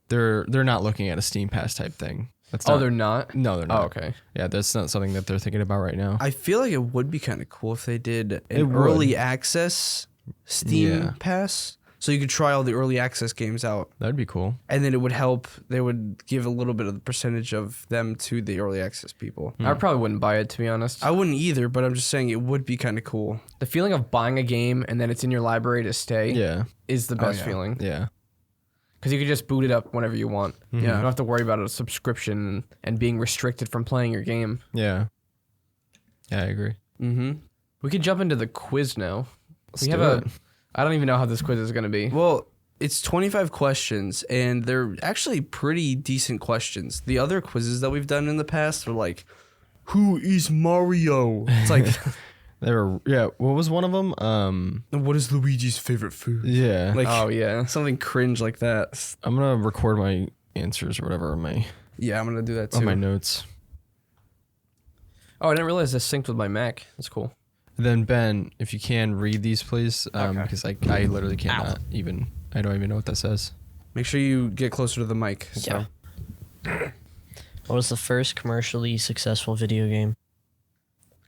They're not looking at a Steam Pass type thing. That's Oh, not, they're not? no, they're not. Oh, okay. Yeah, that's not something that they're thinking about right now. I feel like it would be kind of cool if they did It an would. early access Steam Yeah. Pass, so you could try all the early access games out. That'd be cool. And then it would help. They would give a little bit of the percentage of them to the early access people. I probably wouldn't buy it, to be honest. I wouldn't either, but I'm just saying it would be kind of cool. The feeling of buying a game and then it's in your library to stay Yeah, is the best yeah. feeling. yeah, Because you can just boot it up whenever you want. Yeah. You don't have to worry about a subscription and being restricted from playing your game. yeah. Yeah, I agree. Mm-hmm. We could jump into the quiz now. Let's we have do a. it. I don't even know how this quiz is going to be. Well, it's 25 questions, and they're actually pretty decent questions. The other quizzes that we've done in the past are like, who is Mario? It's like, They were. Yeah. What was one of them? what is Luigi's favorite food? Yeah. Like, Oh, yeah. something cringe like that. I'm gonna record my answers or whatever on my Yeah, I'm going to do that on too. my notes. Oh, I didn't realize this synced with my Mac. That's cool. And then Ben, if you can read these, please, Okay. because I literally cannot even. I don't even know what that says. Make sure you get closer to the mic. So. Yeah. What was the first commercially successful video game?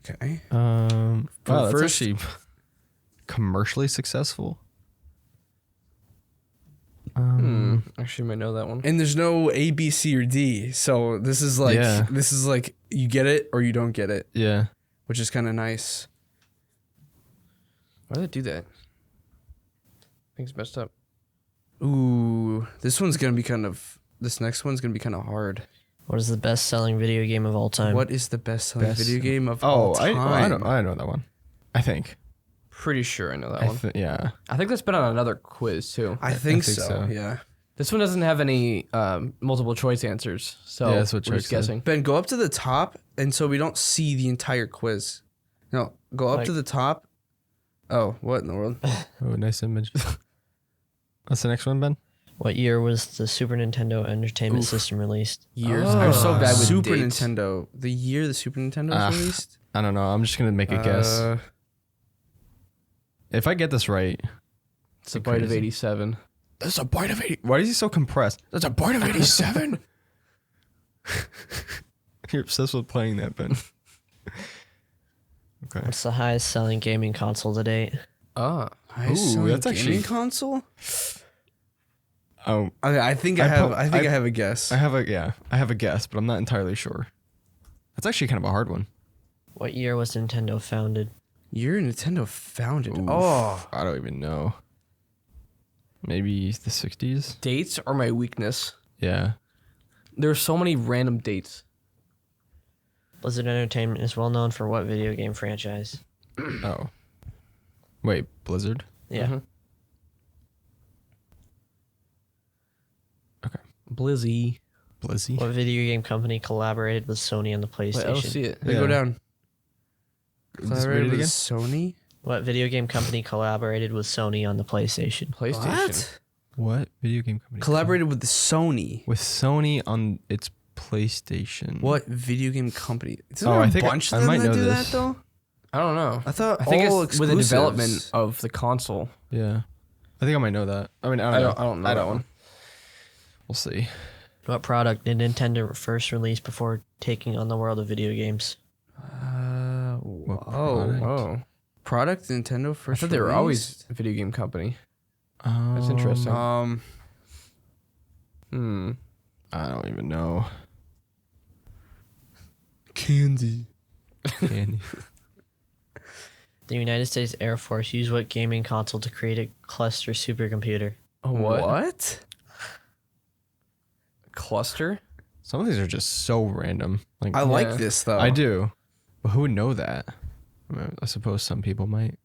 Okay. Wow, that's first- actually commercially successful. Actually, you might know that one. And there's no A, B, C, or D. So this is like you get it or you don't get it, Yeah. which is kind of nice. Why do they do that? Things messed up. Ooh, this next one's gonna be kind of hard. What is the best-selling video game of all time? What is the best-selling Best- video game of Oh, all time? I know that one. I think. Pretty sure I know that one. Yeah. I think that's been on another quiz, too. I think think so. so. Yeah. This one doesn't have any multiple choice answers, so Yeah, that's what we're Chug just said. guessing. Ben, go up to the top, and so we don't see the entire quiz. No, go up to the top. Oh, what in the world? Oh, nice image. What's the next one, Ben? What year was the Super Nintendo Entertainment System released? Years. I'm so bad with Super dates. Nintendo. The year the Super Nintendo was released. I don't know. I'm just gonna make a guess. If I get this right, It's a bite of crazy. 87. that's a bite of 80. Why is he so compressed? That's a bite of 87. You're obsessed with playing that, Ben. Okay. What's the highest-selling gaming console to date? Ah. Ooh, that's actually- console. Oh, Okay, I think I have a guess. I have a guess, but I'm not entirely sure. That's actually kind of a hard one. What year was Nintendo founded? Year Nintendo founded. Oof, Oh, I don't even know. Maybe the 60s? Dates are my weakness. Yeah. There are so many random dates. Blizzard Entertainment is well known for what video game franchise? Oh. Wait, Blizzard? Yeah. Mhm. Okay. Blizzy. Blizzy? What video game company collaborated with Sony on the Wait, I don't see PlayStation? it. they Yeah. go down. Just read it again. Sony? What video game company collaborated with Sony on the PlayStation? PlayStation. What video game company Collaborated with the Sony. with Sony on its PlayStation? What video game company? Isn't Oh, there I a think bunch I of them might that know do this. that though? I don't know. I thought I think all it's with the development exclusives. of the console. Yeah, I think I might know that. I mean, I don't know. I don't know that one. We'll see. What product did Nintendo first release before taking on the world of video games? What Whoa. product? Oh, Product Nintendo I first. thought they were always released? a video game company. That's interesting. I don't even know. Candy. Candy. The United States Air Force used what gaming console to create a cluster supercomputer? What? Cluster? Some of these are just so random. Like I Yeah. like this though. I do, but who would know that? I suppose some people might.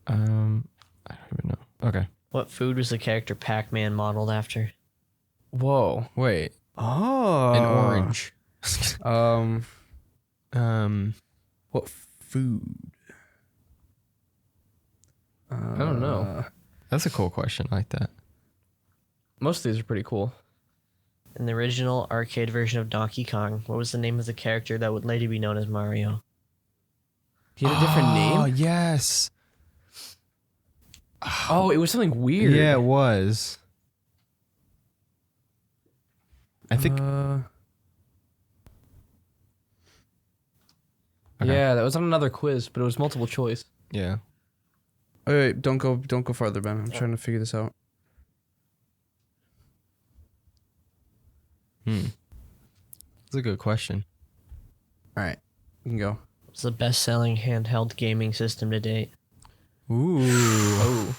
I don't even know. Okay. What food was the character Pac-Man modeled after? Whoa. Wait. Oh. An orange. What food? I don't know. That's a cool question. I like that. Most of these are pretty cool. In the original arcade version of Donkey Kong, what was the name of the character that would later be known as Mario? He had a different Oh, name? yes. Oh, it was something weird. Yeah, it was. I think. Uh, Okay. Yeah, that was on another quiz, but it was multiple choice. Yeah. wait, don't go farther, Ben. I'm trying to figure this out. That's a good question. All right, you can go. What's the best-selling handheld gaming system to date? Ooh. Oh.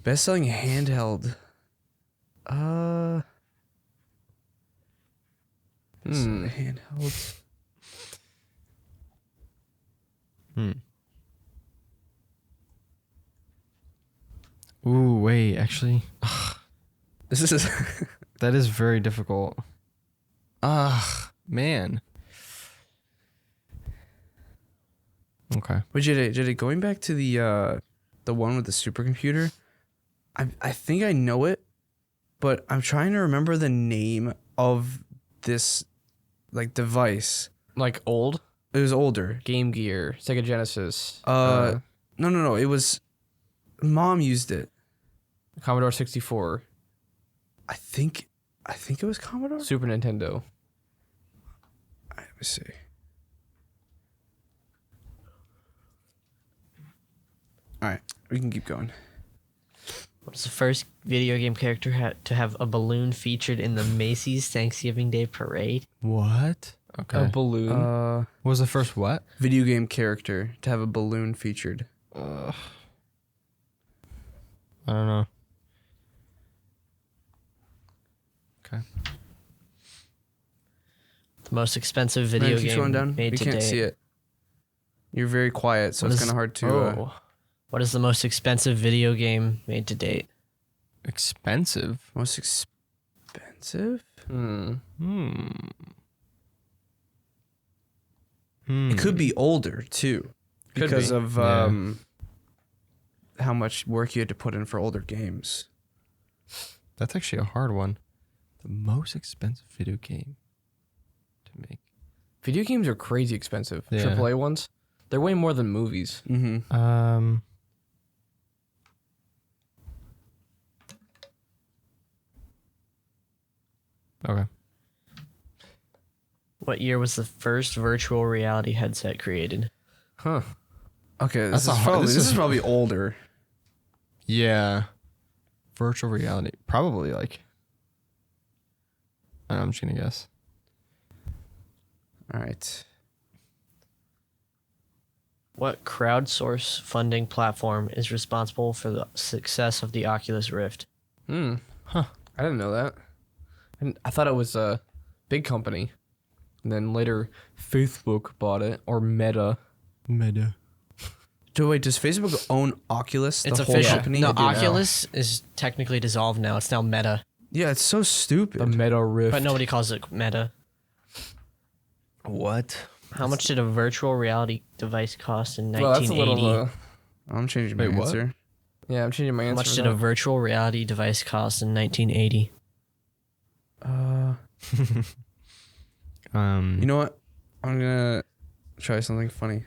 Best-selling handheld. Handheld. Ooh, wait. Actually, This is. that is very difficult. Man. Okay. Wait, JJ, going back to the one with the supercomputer, I think I know it, but I'm trying to remember the name of this like device. Like old? It was older. Game Gear, Sega Genesis. No. It was. Mom used it. Commodore 64. I think it was Commodore. Super Nintendo. All right, let me see. All right, we can keep going. What was the first video game character to have a balloon featured in the Macy's Thanksgiving Day Parade? What? Okay. A balloon. What was the first what? Video game character to have a balloon featured. I don't know. Okay. The most expensive Man, video keep going game down. made We to can't date. see it. You're very quiet, so What it's is- kind of hard to. oh. What is the most expensive video game made to date? Expensive. Most expensive? It could be older too, Could because be. of Yeah. how much work you had to put in for older games. That's actually a hard one. The most expensive video game to make. Video games are crazy expensive. Yeah. AAA ones. They're way more than movies. Mm-hmm. Okay. What year was the first virtual reality headset created? Huh. Okay, That's this is a- probably this this is- is probably older. Yeah. Virtual reality. Probably like. I don't know, I'm just gonna guess. All right. What crowdsource funding platform is responsible for the success of the Oculus Rift? Huh. I didn't know that. I thought it was a big company. And then later Facebook bought it, or Meta. Meta. Wait, does Facebook own Oculus? It's the whole official. company? No, I do now. Oculus is technically dissolved now. It's now Meta, Yeah, it's so stupid. The Meta Rift. but nobody calls it Meta. What? How much did a virtual reality device cost in Well, that's a 1980? little. I'm changing my Wait, what? answer. Yeah, I'm changing my How answer. much for did that. a virtual reality device cost in 1980? You know what? I'm gonna try something funny.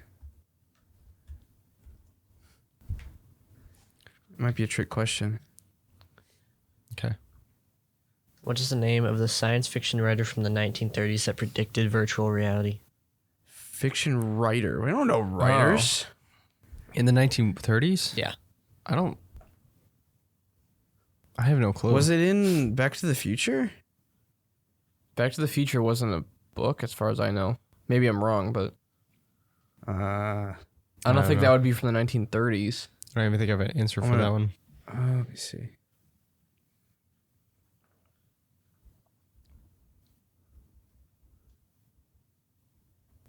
Might be a trick question. Okay. What is the name of the science fiction writer from the 1930s that predicted virtual reality? Fiction writer. We don't know writers. In the 1930s? Yeah. I have no clue. Was it in Back to the Future? Back to the Future wasn't a book, as far as I know. Maybe I'm wrong, but Uh, I don't don't think know. that would be from the 1930s. I don't even think I have an answer I'm for gonna- that one. let me see.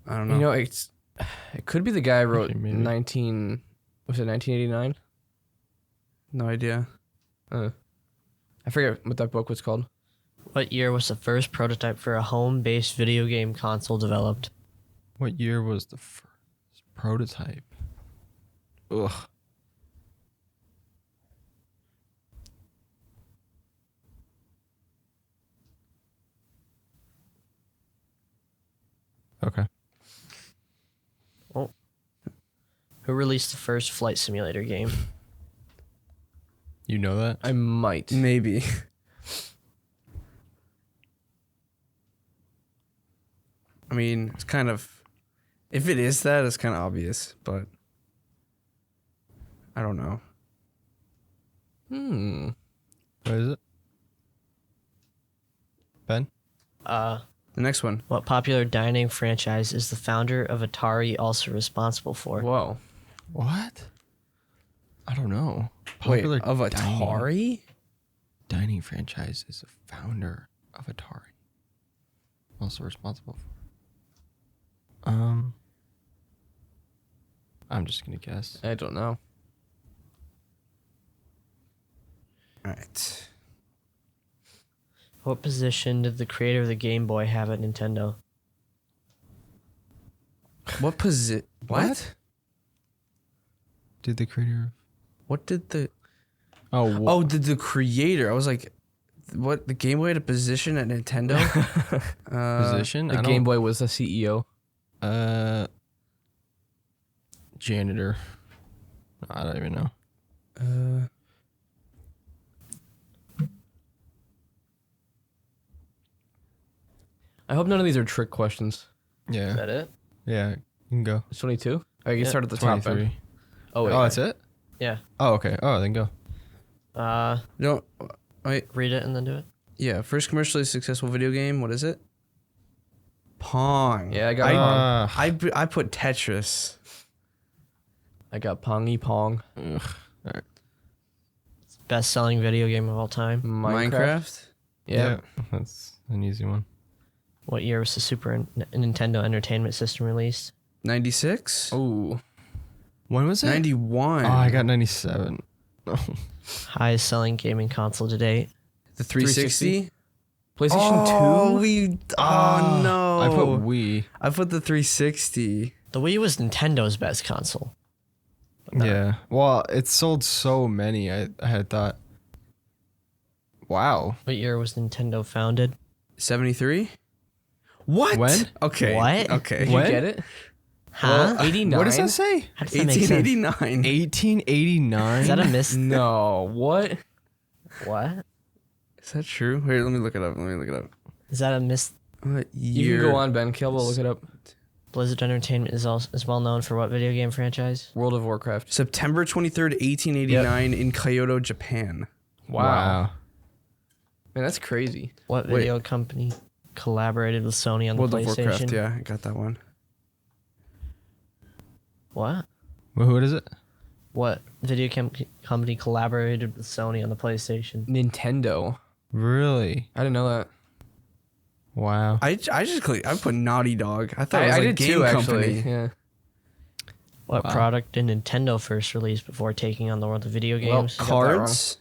I don't know. You know, it could be the guy who wrote Okay, maybe. 1989? No idea. I forget what that book was called. What year was the first prototype for a home-based video game console developed? What year was the first prototype? Ugh. Okay. Who released the first flight simulator game? You know that? I might. Maybe. I mean, it's kind of. If it is that, it's kind of obvious, but I don't know. What is it? Ben? The next one. What popular dining franchise is the founder of Atari also responsible for? Whoa. What? I don't know. Wait, Popular of Atari? dining franchise is the founder of Atari. Also responsible for. I'm just gonna guess. I don't know. All right. What position did the creator of the Game Boy have at Nintendo? What position? What? Did the creator? What did the? Oh, Oh, did the creator? I was like, what? The Game Boy had a position at Nintendo? position? The Game Boy was the CEO. Janitor. I don't even know. I hope none of these are trick questions. Yeah. Is that it? Yeah. You can go. It's 22? Oh, you Yeah. start at the top 23. end. Oh, wait. Oh, that's it? Yeah. Oh, okay. Oh, then go. No. Wait. Read it and then do it. Yeah. First commercially successful video game. What is it? Pong. Yeah, I got Pong. I put Tetris. I got Pongy Pong. Best-selling video game of all time. Minecraft. Yeah. That's an easy one. What year was the Super Nintendo Entertainment System released? 96. Oh. When was it? 91. Oh, I got 97. Highest-selling gaming console to date. The 360. PlayStation 2? Oh no. I put Wii. I put the 360. The Wii was Nintendo's best console. Yeah. Well, it sold so many. I had thought. Wow. What year was Nintendo founded? 73. What? When? Okay. What? Okay. Did you get it? Huh? 89? What does that say? How does that make sense? 1889. 1889. Is that a miss? No. What? What? Is that true? Wait, let me look it up. Is that a miss? What You year? can go on, Ben. Kill, we'll look it up. Blizzard Entertainment is well known for what video game franchise? World of Warcraft. September 23rd, 1889 in Kyoto, Japan. Wow. Man, that's crazy. What Wait. video company collaborated with Sony on the World of PlayStation? Warcraft. Yeah, I got that one. What? Well, what is it? What video company collaborated with Sony on the PlayStation? Nintendo. Really? I didn't know that. Wow. I just clicked. I put Naughty Dog. I thought it was I like did game too, company. actually. Yeah. What Wow. product did Nintendo first release before taking on the world of video Well, games? got that wrong. Cards.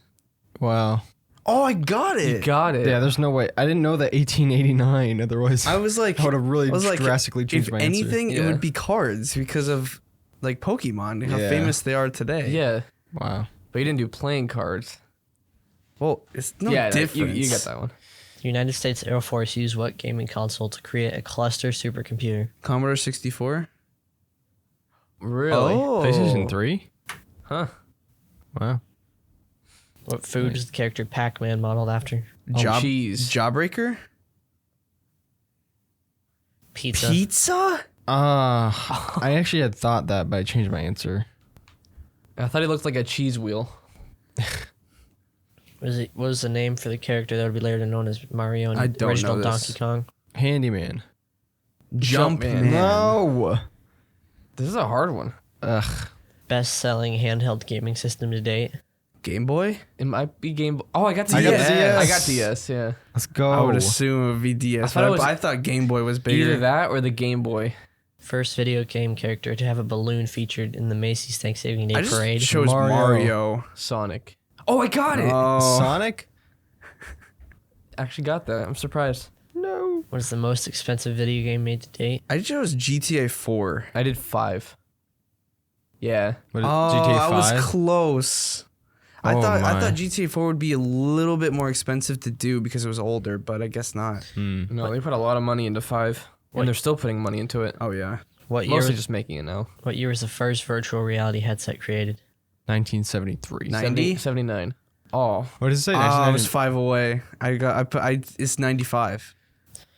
Wow. Oh, I got it. You got it. Yeah, there's no way. I didn't know that 1889. Otherwise, I was like, I would have really I was like, drastically changed if my answer. anything, it Yeah. would be cards because of like Pokemon, how Yeah. famous they are today. Yeah. Wow. But you didn't do playing cards. Well, it's no yeah, difference. you get that one. The United States Air Force used what gaming console to create a cluster supercomputer? Commodore 64. Really? Oh. PlayStation 3? Huh. Wow. What food is the character Pac-Man modeled after? Oh, cheese. Jawbreaker. Pizza. Pizza. I actually had thought that, but I changed my answer. I thought he looked like a cheese wheel. What was the name for the character that would be later known as Mario in I the don't original know this. Donkey Kong? Handyman. Jumpman. No. This is a hard one. Ugh. Best-selling handheld gaming system to date? Game Boy. It might be Game Boy. Oh, I got DS. I got the DS. I got DS, yeah. Let's go. I would assume it would be DS, I thought it but was I thought Game Boy was bigger. Either that or the Game Boy. First video game character to have a balloon featured in the Macy's Thanksgiving Day I just parade? chose Mario. Sonic. Oh, I got it. Oh, Sonic? Actually got that. I'm surprised. No. What is the most expensive video game made to date? I chose GTA 4. I did 5. Yeah. What, Oh, GTA 5? I was close. I Oh thought my. GTA 4 would be a little bit more expensive to do because it was older, but I guess not. No, they put a lot of money into 5. What? And they're still putting money into it. Oh yeah. What year? Mostly just making it now. What year was the first virtual reality headset created? 1973. 90? 79. Oh. What does it say? I was 5 away. It's 95.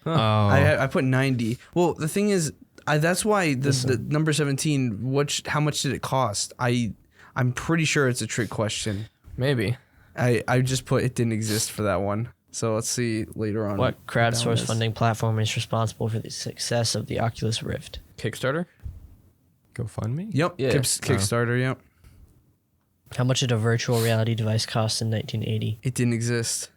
Oh. I put 90. Well, the thing is, that's why the number 17. How much did it cost? I'm pretty sure it's a trick question. Maybe. I just put it didn't exist for that one. So let's see later on. What that one crowdsourced is. funding platform is responsible for the success of the Oculus Rift? Kickstarter? GoFundMe? Yep. Yeah. Kickstarter. Yep. How much did a virtual reality device cost in 1980? It didn't exist.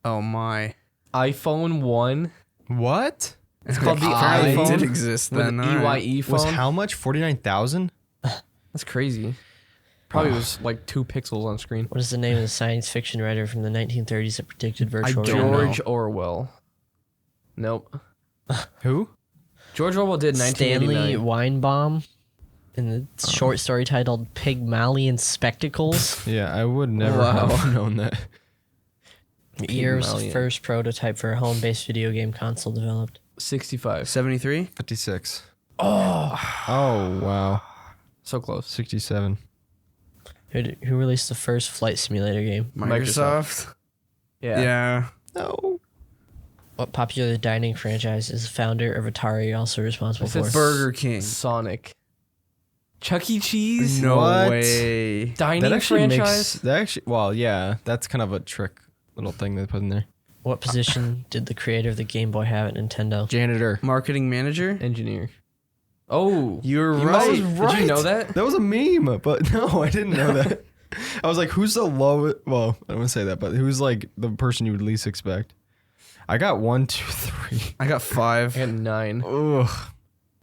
Oh my. iPhone 1. What? It's called the Apparently iPhone. It did exist With then. an alright. EYE phone. Was how much? 49,000? That's crazy. Probably was like 2 pixels on screen. What is the name of the science fiction writer from the 1930s that predicted virtual don't reality? know. George Orwell. Nope. Who? George Orwell did Stanley 1989. Weinbaum in the short story titled Pygmalion Spectacles. Yeah, I would never Wow. have known that. What year was the Pygmalion. first prototype for a home-based video game console developed? 65. 73. 56. Oh. Oh, wow. So close. 67. Who released the first flight simulator game? Microsoft. Yeah. Yeah. No. What popular dining franchise is the founder of Atari also responsible It says for? Burger King. Sonic. Chuck E. Cheese? No What? way. Dining That actually franchise? well, yeah, that's kind of a trick little thing they put in there. What position did the creator of the Game Boy have at Nintendo? Janitor. Marketing manager. Engineer. Oh. You're You right. must- Did you know that? That was a meme, but no, I didn't know that. I was like, who's the lowest? Well, I don't want to say that, but who's like the person you would least expect? I got 1, 2, 3. I got 5. I got 9. Ugh.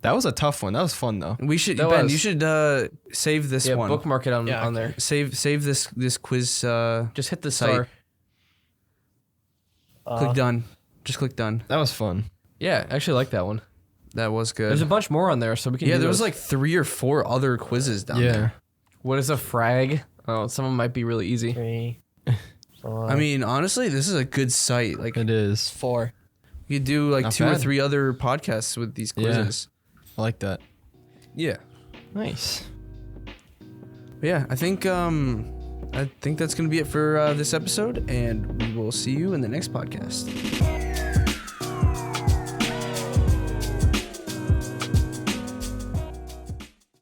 That was a tough one. That was fun though. We should That Ben. was- You should save this Yeah, one. bookmark it on, Yeah, on there. Save this quiz. Just hit the Site. star. Click done. Just click done. That was fun. Yeah, I actually like that one. That was good. There's a bunch more on there, so we can yeah, do there was those. like 3 or 4 other quizzes down there. What is a frag? Oh, some of them might be really easy. 3, 4. I mean, honestly, this is a good site. Like It is. 4. you could do like Not 2 or bad. 3 other podcasts with these Yeah. quizzes. I like that. Yeah. Nice. Yeah, I think that's gonna be it for this episode, and we will see you in the next podcast.